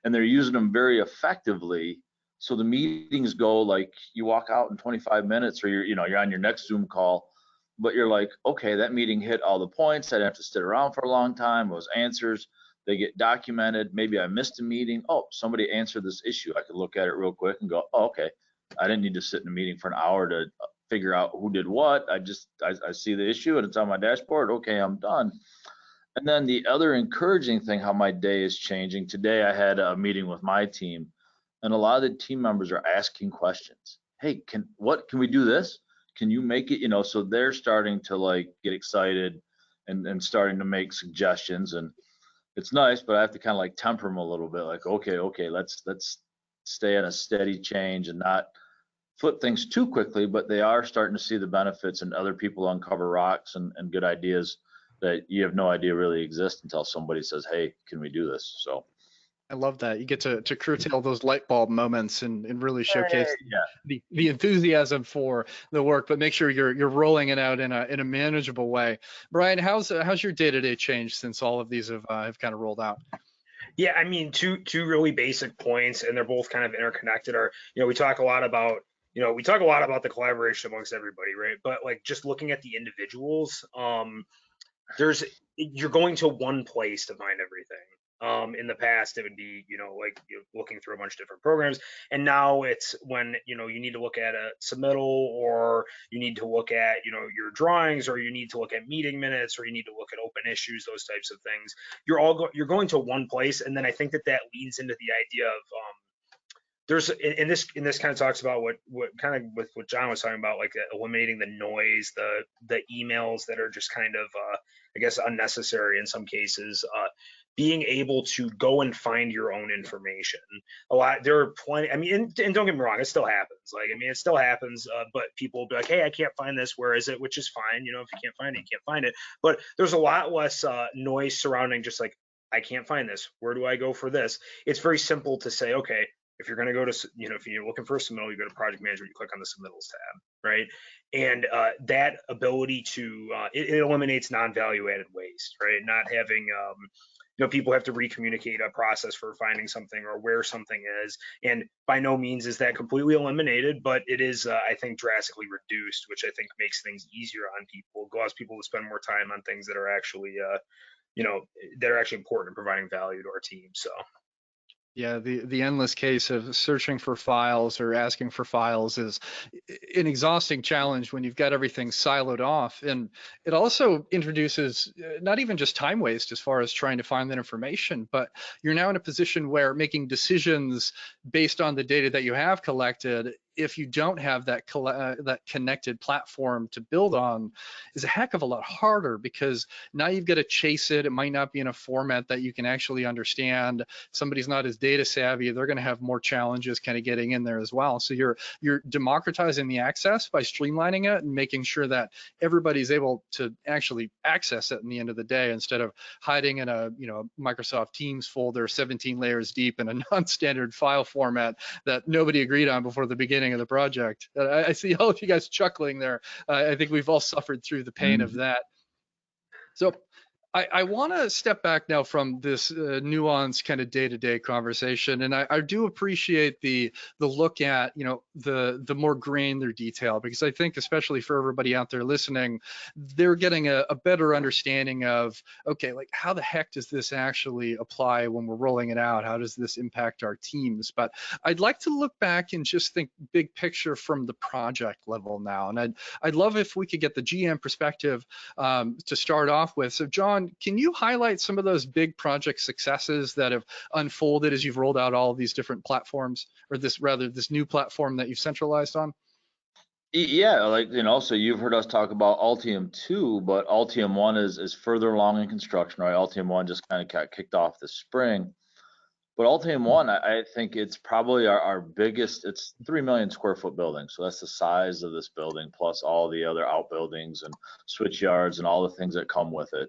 and they're using them very effectively. So the meetings go, like, you walk out in 25 minutes, or you're on your next Zoom call, but you're like, okay, that meeting hit all the points. I didn't have to sit around for a long time. Those answers, they get documented. Maybe I missed a meeting. Oh, somebody answered this issue. I could look at it real quick and go, oh, okay. I didn't need to sit in a meeting for an hour to figure out who did what. I see the issue and it's on my dashboard. Okay, I'm done. And then the other encouraging thing, how my day is changing. Today I had a meeting with my team, and a lot of the team members are asking questions. Hey, can we do this? Can you make it? So they're starting to like get excited and starting to make suggestions, and it's nice, but I have to kind of like temper them a little bit. Like, okay, let's stay on a steady change and not flip things too quickly, but they are starting to see the benefits, and other people uncover rocks and good ideas that you have no idea really exist until somebody says, hey, can we do this? So I love that. You get to curtail those light bulb moments and really showcase the enthusiasm for the work, but make sure you're rolling it out in a manageable way. Brian, how's your day-to-day changed since all of these have kind of rolled out? Yeah, I mean, two really basic points, and they're both kind of interconnected. Are, we talk a lot about the collaboration amongst everybody, right? But like just looking at the individuals, you're going to one place to find everything. In the past, it would be, looking through a bunch of different programs, and now it's when, you need to look at a submittal, or you need to look at, your drawings, or you need to look at meeting minutes, or you need to look at open issues, those types of things. You're going to one place, and then I think that leads into the idea of and this kind of talks about what kind of with what John was talking about, like eliminating the noise, the emails that are just kind of I guess unnecessary in some cases. Being able to go and find your own information. There are plenty. I mean, and don't get me wrong, it still happens. Like, I mean, it still happens. But people will be like, "Hey, I can't find this. Where is it?" Which is fine. You know, if you can't find it, you can't find it. But there's a lot less noise surrounding just like, I can't find this. Where do I go for this? It's very simple to say, okay, if you're going to go to, you know, if you're looking for a submittal, you go to project management, you click on the submittals tab, right? And that ability to, it eliminates non-value added waste, right? Not having, you know, people have to recommunicate a process for finding something or where something is. And by no means is that completely eliminated, but it is, I think, drastically reduced, which I think makes things easier on people, allows people to spend more time on things that are actually, you know, that are actually important in providing value to our team. So. Yeah, the endless case of searching for files or asking for files is an exhausting challenge when you've got everything siloed off. And it also introduces not even just time waste as far as trying to find that information, but you're now in a position where making decisions based on the data that you have collected, if you don't have that that connected platform to build on, is a heck of a lot harder, because now you've got to chase it. It might not be in a format that you can actually understand. Somebody's not as data savvy, they're going to have more challenges kind of getting in there as well. So you're democratizing the access by streamlining it and making sure that everybody's able to actually access it in the end of the day, instead of hiding in a, you know, Microsoft Teams folder 17 layers deep in a non-standard file format that nobody agreed on before the beginning of the project. I see all of you guys chuckling there. I think we've all suffered through the pain of that. So I want to step back now from this nuanced kind of day-to-day conversation, and I do appreciate the look at, you know, the more granular detail, because I think especially for everybody out there listening, they're getting a better understanding of, okay, like how the heck does this actually apply when we're rolling it out? How does this impact our teams? But I'd like to look back and just think big picture from the project level now, and I'd love if we could get the GM perspective to start off with. So John, can you highlight some of those big project successes that have unfolded as you've rolled out all of these different platforms, or this new platform that you've centralized on? Yeah, like, you know, so you've heard us talk about Altium 2, but Altium 1 is further along in construction, right? Altium 1 just kind of got kicked off this spring. But Altium 1, I think it's probably our biggest. It's 3 million square foot building. So that's the size of this building, plus all the other outbuildings and switch yards and all the things that come with it.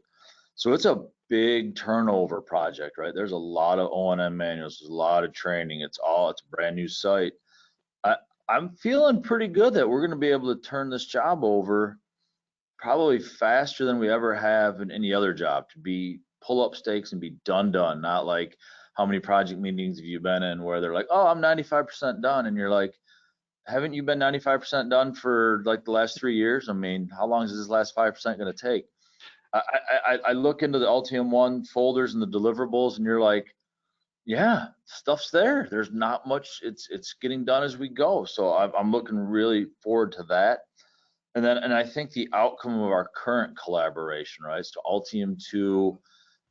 So it's a big turnover project, right? There's a lot of O&M manuals, there's a lot of training. It's a brand new site. I'm feeling pretty good that we're going to be able to turn this job over probably faster than we ever have in any other job, to be pull up stakes and be done. Not like, how many project meetings have you been in where they're like, oh, I'm 95% done, and you're like, haven't you been 95% done for like the last 3 years? I mean, how long is this last 5% going to take? I look into the Altium 1 folders and the deliverables, and you're like, yeah, stuff's there. There's not much. It's getting done as we go. So I'm looking really forward to that. And I think the outcome of our current collaboration, right? So Altium 2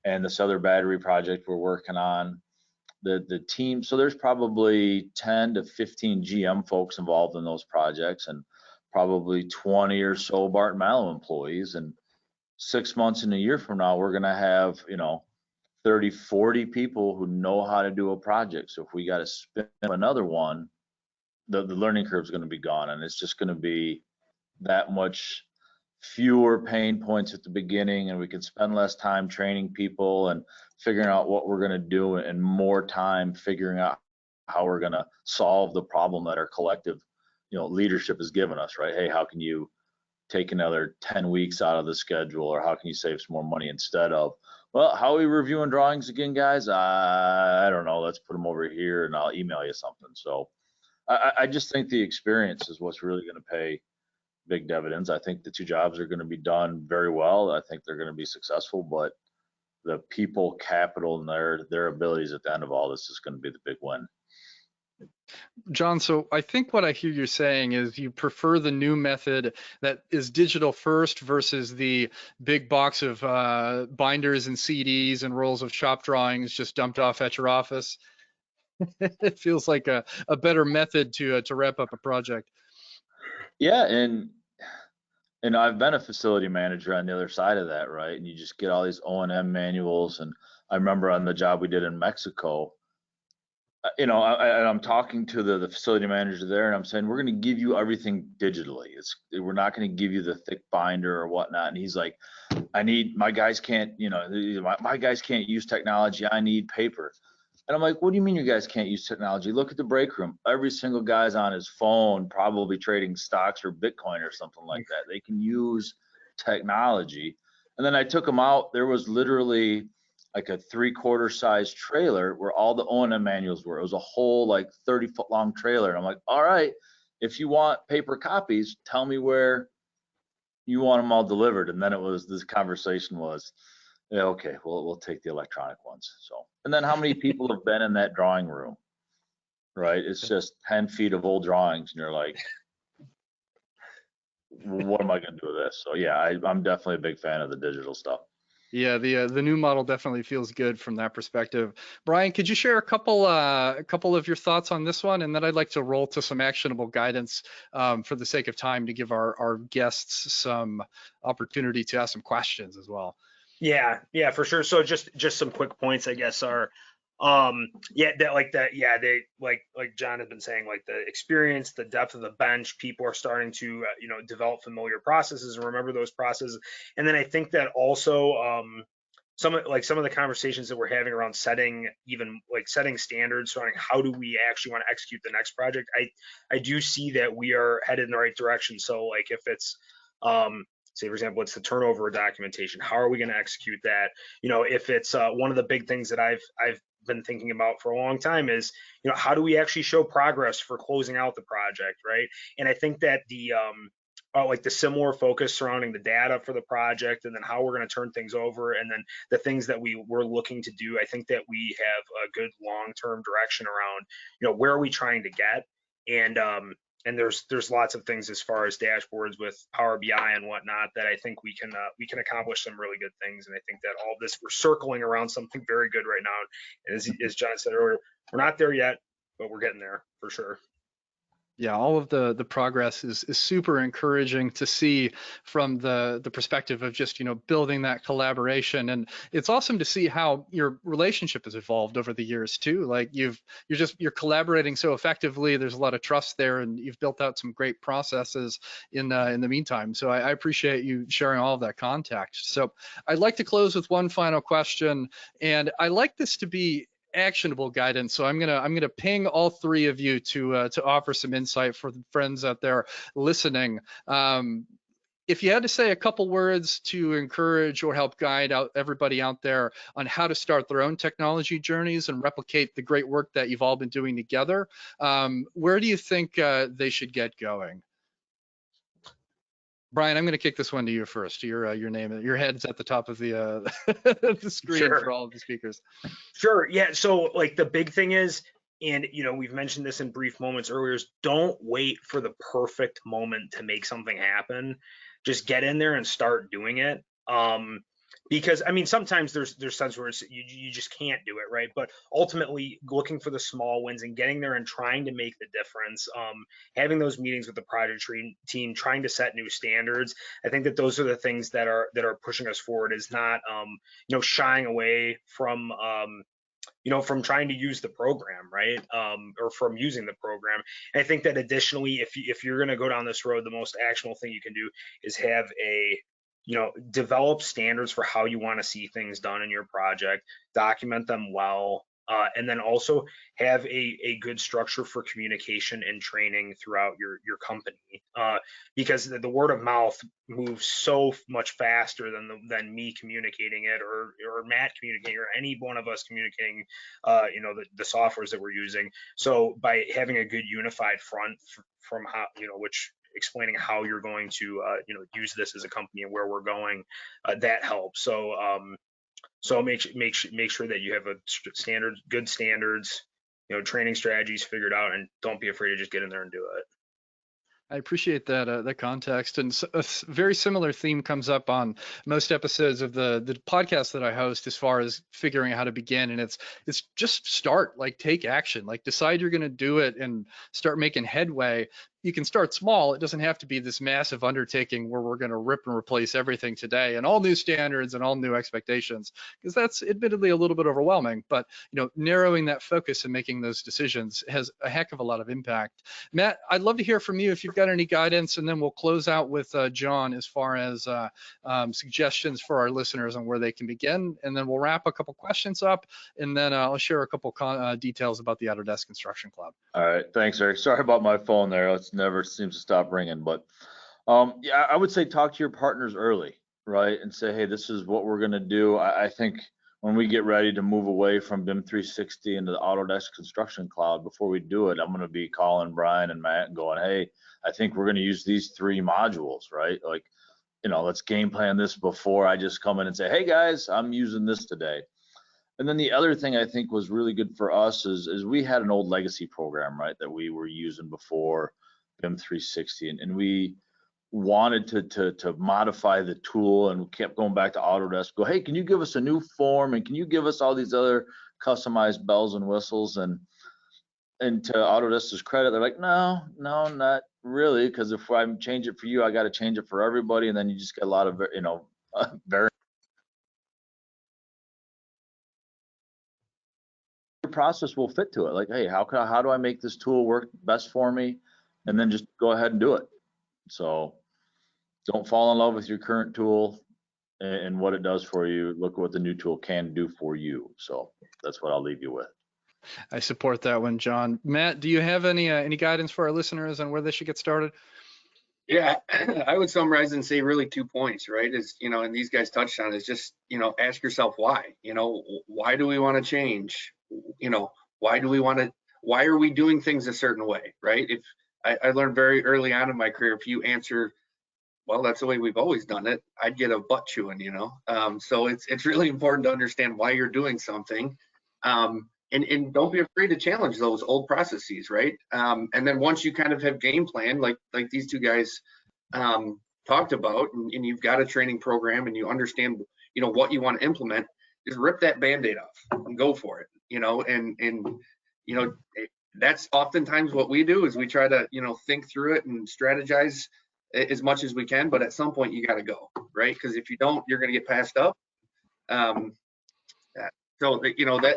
and this other battery project we're working on, the team. So there's probably 10 to 15 GM folks involved in those projects, and probably 20 or so Barton Malow employees. And 6 months and a year from now, we're going to have, you know, 30, 40 people who know how to do a project. So if we got to spin another one, the learning curve is going to be gone, and it's just going to be that much fewer pain points at the beginning, and we can spend less time training people and figuring out what we're going to do, and more time figuring out how we're going to solve the problem that our collective, you know, leadership has given us, right? Hey, how can you take another 10 weeks out of the schedule, or how can you save some more money, instead of, well, how are we reviewing drawings again, guys? I don't know. Let's put them over here and I'll email you something. So I just think the experience is what's really going to pay big dividends. I think the two jobs are going to be done very well. I think they're going to be successful, but the people capital and their abilities at the end of all this is going to be the big win. John, so I think what I hear you saying is you prefer the new method that is digital first versus the big box of binders and CDs and rolls of shop drawings just dumped off at your office. It feels like a better method to wrap up a project. Yeah, and I've been a facility manager on the other side of that, right? And you just get all these O&M manuals. And I remember on the job we did in Mexico, I'm talking to the facility manager there, and I'm saying, we're going to give you everything digitally. We're not going to give you the thick binder or whatnot. And he's like, my guys can't, my guys can't use technology. I need paper. And I'm like, what do you mean you guys can't use technology? Look at the break room. Every single guy's on his phone, probably trading stocks or Bitcoin or something like that. They can use technology. And then I took them out. There was literally like a 3/4 size trailer where all the O&M manuals were. It was a whole like 30-foot long trailer. And I'm like, all right, if you want paper copies, tell me where you want them all delivered. And then this conversation was, yeah, okay, we'll take the electronic ones. So, and then how many people have been in that drawing room, right? It's just 10 feet of old drawings, and you're like, what am I going to do with this? So yeah, I'm definitely a big fan of the digital stuff. Yeah, the new model definitely feels good from that perspective. Brian, could you share a couple of your thoughts on this one, and then I'd like to roll to some actionable guidance for the sake of time to give our guests some opportunity to ask some questions as well. Yeah, for sure. So just some quick points, I guess, are they like John has been saying, like the experience, the depth of the bench, people are starting to develop familiar processes and remember those processes. And then I think that also some of the conversations that we're having around setting standards surrounding how do we actually want to execute the next project, I do see that we are headed in the right direction. So like if it's say, for example, it's the turnover documentation. How are we going to execute that? If it's one of the big things that I've been thinking about for a long time is, how do we actually show progress for closing out the project, right? And I think that the similar focus surrounding the data for the project, and then how we're going to turn things over, and then the things that we're looking to do. I think that we have a good long-term direction around, where are we trying to get, and there's lots of things as far as dashboards with Power BI and whatnot that I think we can accomplish some really good things. And I think that all of this, we're circling around something very good right now. And as John said earlier, we're not there yet, but we're getting there for sure. Yeah, all of the progress is super encouraging to see from the perspective of just building that collaboration, and it's awesome to see how your relationship has evolved over the years too. Like you're collaborating so effectively. There's a lot of trust there, and you've built out some great processes in the meantime. So I appreciate you sharing all of that context. So I'd like to close with one final question, and I like this to be actionable guidance. So I'm gonna ping all three of you to offer some insight for the friends out there listening. If you had to say a couple words to encourage or help guide out everybody out there on how to start their own technology journeys and replicate the great work that you've all been doing together, where do you think they should get going? Brian, I'm going to kick this one to you first. Your name, your head's at the top of the the screen Sure. for all of the speakers. Sure. Yeah. So like the big thing is, and we've mentioned this in brief moments earlier, is don't wait for the perfect moment to make something happen. Just get in there and start doing it. Because I mean, sometimes there's times where you just can't do it, right? But ultimately, looking for the small wins and getting there and trying to make the difference, having those meetings with the project team, trying to set new standards. I think that those are the things that are pushing us forward. Is not shying away from from trying to use the program, right? Or from using the program. And I think that additionally, if you're going to go down this road, the most actionable thing you can do is have develop standards for how you want to see things done in your project, document them well, and then also have a good structure for communication and training throughout your company, because the word of mouth moves so much faster than me communicating it, or Matt communicating, or any one of us communicating the softwares that we're using. So by having a good unified front from how which explaining how you're going to use this as a company and where we're going, that helps. So make sure that you have good standards, training strategies figured out, and don't be afraid to just get in there and do it. I appreciate that context, and very similar theme comes up on most episodes of the podcast that I host, as far as figuring out how to begin. And it's just start, like take action, like decide you're going to do it and start making headway. You can start small. It doesn't have to be this massive undertaking where we're going to rip and replace everything today and all new standards and all new expectations, because that's admittedly a little bit overwhelming. But narrowing that focus and making those decisions has a heck of a lot of impact. Matt, I'd love to hear from you if you've got any guidance, and then we'll close out with John as far as suggestions for our listeners on where they can begin, and then we'll wrap a couple questions up, and then I'll share a couple details about the Autodesk Construction Cloud. All right, thanks, Eric. Sorry about my phone there. It never seems to stop ringing, but yeah, I would say talk to your partners early, right, and say, hey, this is what we're going to do. I think when we get ready to move away from BIM 360 into the Autodesk Construction Cloud, before we do it, I'm going to be calling Brian and Matt and going, hey, I think we're going to use these 3 modules, right? Like, let's game plan this before I just come in and say, hey guys, I'm using this today. And then the other thing I think was really good for us is we had an old legacy program, right, that we were using before BIM 360, and we wanted to modify the tool, and we kept going back to Autodesk, go, hey, can you give us a new form, and can you give us all these other customized bells and whistles? And to Autodesk's credit, they're like, no, not really, because if I change it for you, I got to change it for everybody, and then you just get a lot of very process will fit to it. Like, hey, how do I make this tool work best for me? And then just go ahead and do it. So don't fall in love with your current tool and what it does for you. Look at what the new tool can do for you. So that's what I'll leave you with. I support that one, John. Matt, do you have any guidance for our listeners on where they should get started? Yeah, I would summarize and say really 2 points, right? And these guys touched on, is just, ask yourself why. Why do we want to change? Why are we doing things a certain way, right? If I learned very early on in my career, if you answer, well, that's the way we've always done it, I'd get a butt chewing, So it's really important to understand why you're doing something. And don't be afraid to challenge those old processes, right? And then once you kind of have game plan, like these 2 guys talked about, and you've got a training program and you understand, what you want to implement, just rip that Band-Aid off and go for it, and that's oftentimes what we do, is we try to, think through it and strategize as much as we can, but at some point you got to go, right? Because if you don't, you're going to get passed up. So,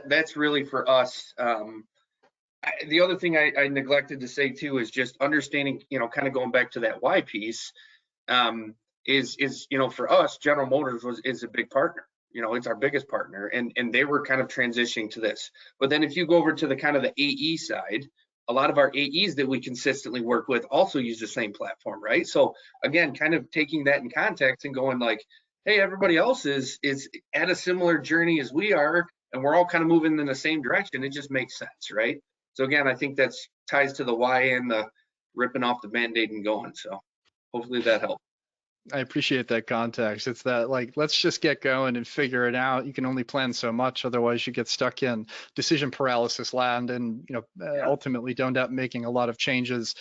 that's really for us. The other thing I neglected to say too is just understanding, kind of going back to that why piece, is for us, General Motors is a big partner. It's our biggest partner, and they were kind of transitioning to this. But then if you go over to the kind of the AE side, a lot of our AEs that we consistently work with also use the same platform, right? So again, kind of taking that in context and going like, hey, everybody else is at a similar journey as we are, and we're all kind of moving in the same direction. It just makes sense, right? So again, I think that's ties to the why and the ripping off the Band-Aid and going. So hopefully that helps. I appreciate that context. It's that, like, let's just get going and figure it out. You can only plan so much, otherwise you get stuck in decision paralysis land, and ultimately don't end up making a lot of changes,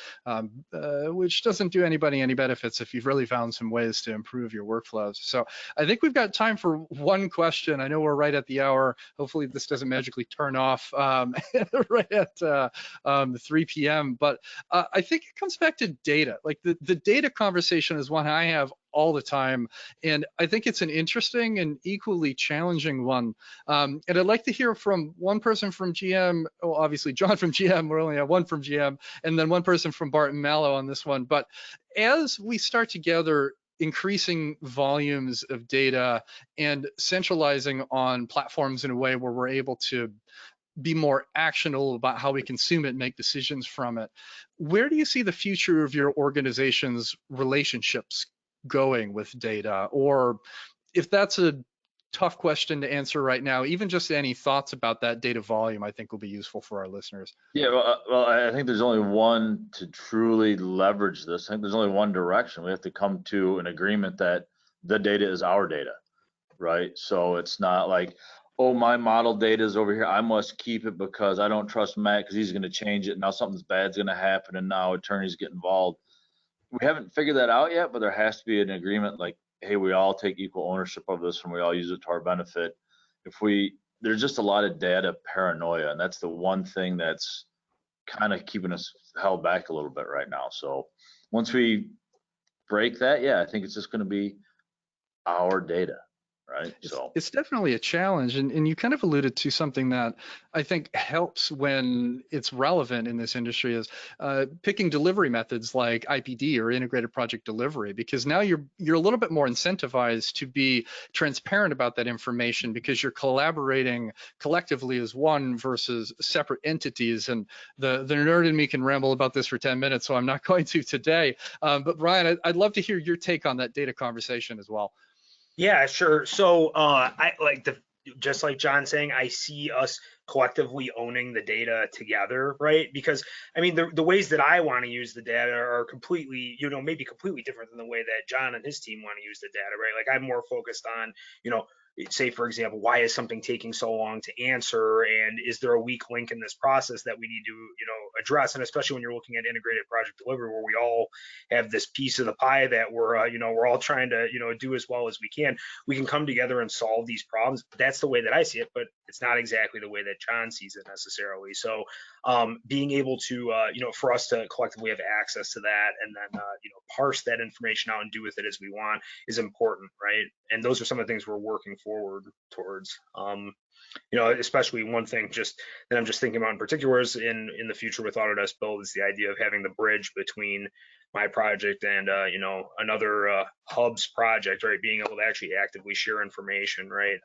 which doesn't do anybody any benefits if you've really found some ways to improve your workflows. So I think we've got time for one question. I know we're right at the hour. Hopefully this doesn't magically turn off right at 3 p.m. But I think it comes back to data. Like the data conversation is one I have all the time, and I think it's an interesting and equally challenging one. And I'd like to hear from one person from GM, well, obviously John from GM, we only have one from GM, and then one person from Barton Malow on this one. But as we start to gather increasing volumes of data and centralizing on platforms in a way where we're able to be more actionable about how we consume it and make decisions from it, where do you see the future of your organization's relationships going with data? Or if that's a tough question to answer right now, even just any thoughts about that data volume, I think will be useful for our listeners. Yeah, well, I think there's only one to truly leverage this. I think there's only one direction. We have to come to an agreement that the data is our data, right? So it's not like, oh, my model data is over here, I must keep it because I don't trust Matt because he's going to change it. Now something's bad's going to happen, and now attorneys get involved. we haven't figured that out yet, but there has to be an agreement like, hey, we all take equal ownership of this and we all use it to our benefit. There's just a lot of data paranoia, and that's the one thing that's kind of keeping us held back a little bit right now. So once we break that, yeah, I think it's just going to be our data, right? It's definitely a challenge, and you kind of alluded to something that I think helps when it's relevant in this industry is picking delivery methods like IPD or integrated project delivery, because now you're a little bit more incentivized to be transparent about that information because you're collaborating collectively as one versus separate entities. And the nerd in me can ramble about this for 10 minutes, so I'm not going to today. But Brian, I'd love to hear your take on that data conversation as well. Yeah, sure. So I like just like John saying, I see us collectively owning the data together, right? Because I mean, the ways that I want to use the data are completely, maybe completely different than the way that John and his team want to use the data, right? Like I'm more focused on, say for example, why is something taking so long to answer, and is there a weak link in this process that we need to address? And especially when you're looking at integrated project delivery, where we all have this piece of the pie that we're all trying to do as well as we can come together and solve these problems. That's the way that I see it, but it's not exactly the way that John sees it necessarily. So being able to for us to collectively have access to that and then parse that information out and do with it as we want is important, right? And those are some of the things we're working forward towards. Especially one thing that I'm just thinking about in particular is in the future with Autodesk Build is the idea of having the bridge between my project and another hub's project, right? Being able to actually actively share information, right?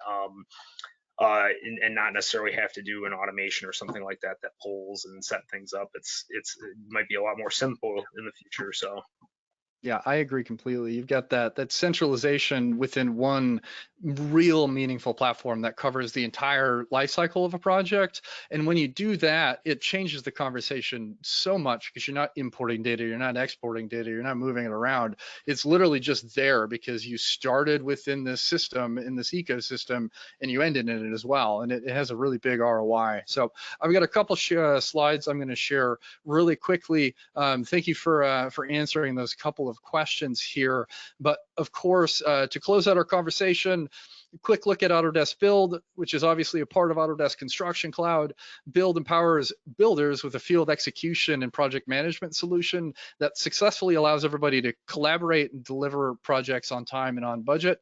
And not necessarily have to do an automation or something like that pulls and set things up. It might be a lot more simple in the future. So. Yeah, I agree completely. You've got that centralization within one real meaningful platform that covers the entire life cycle of a project. And when you do that, it changes the conversation so much because you're not importing data, you're not exporting data, you're not moving it around. It's literally just there because you started within this system, in this ecosystem, and you ended in it as well. And it has a really big ROI. So I've got a couple slides I'm going to share really quickly. Thank you for answering those couple of questions here. But of course, to close out our conversation, a quick look at Autodesk Build, which is obviously a part of Autodesk Construction Cloud. Build empowers builders with a field execution and project management solution that successfully allows everybody to collaborate and deliver projects on time and on budget.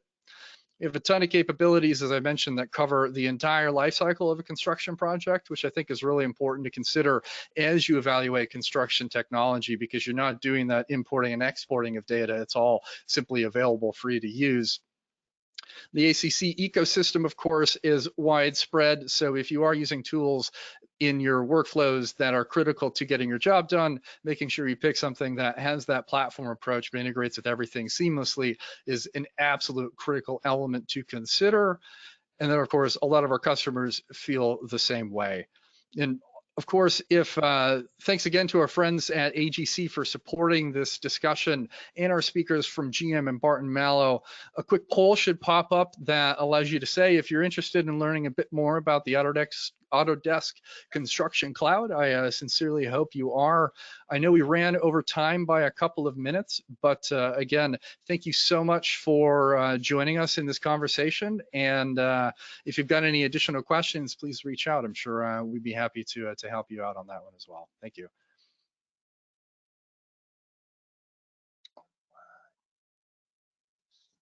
We have a ton of capabilities, as I mentioned, that cover the entire life cycle of a construction project, which I think is really important to consider as you evaluate construction technology, because you're not doing that importing and exporting of data. It's all simply available for you to use. The ACC ecosystem, of course, is widespread. So if you are using tools in your workflows that are critical to getting your job done, making sure you pick something that has that platform approach but integrates with everything seamlessly is an absolute critical element to consider. And then, of course, a lot of our customers feel the same way. And of course, thanks again to our friends at AGC for supporting this discussion and our speakers from GM and Barton Malow. A quick poll should pop up that allows you to say if you're interested in learning a bit more about the Autodesk Construction Cloud. I sincerely hope you are. I know we ran over time by a couple of minutes, but again, thank you so much for joining us in this conversation. And if you've got any additional questions, please reach out. I'm sure we'd be happy to help you out on that one as well. Thank you.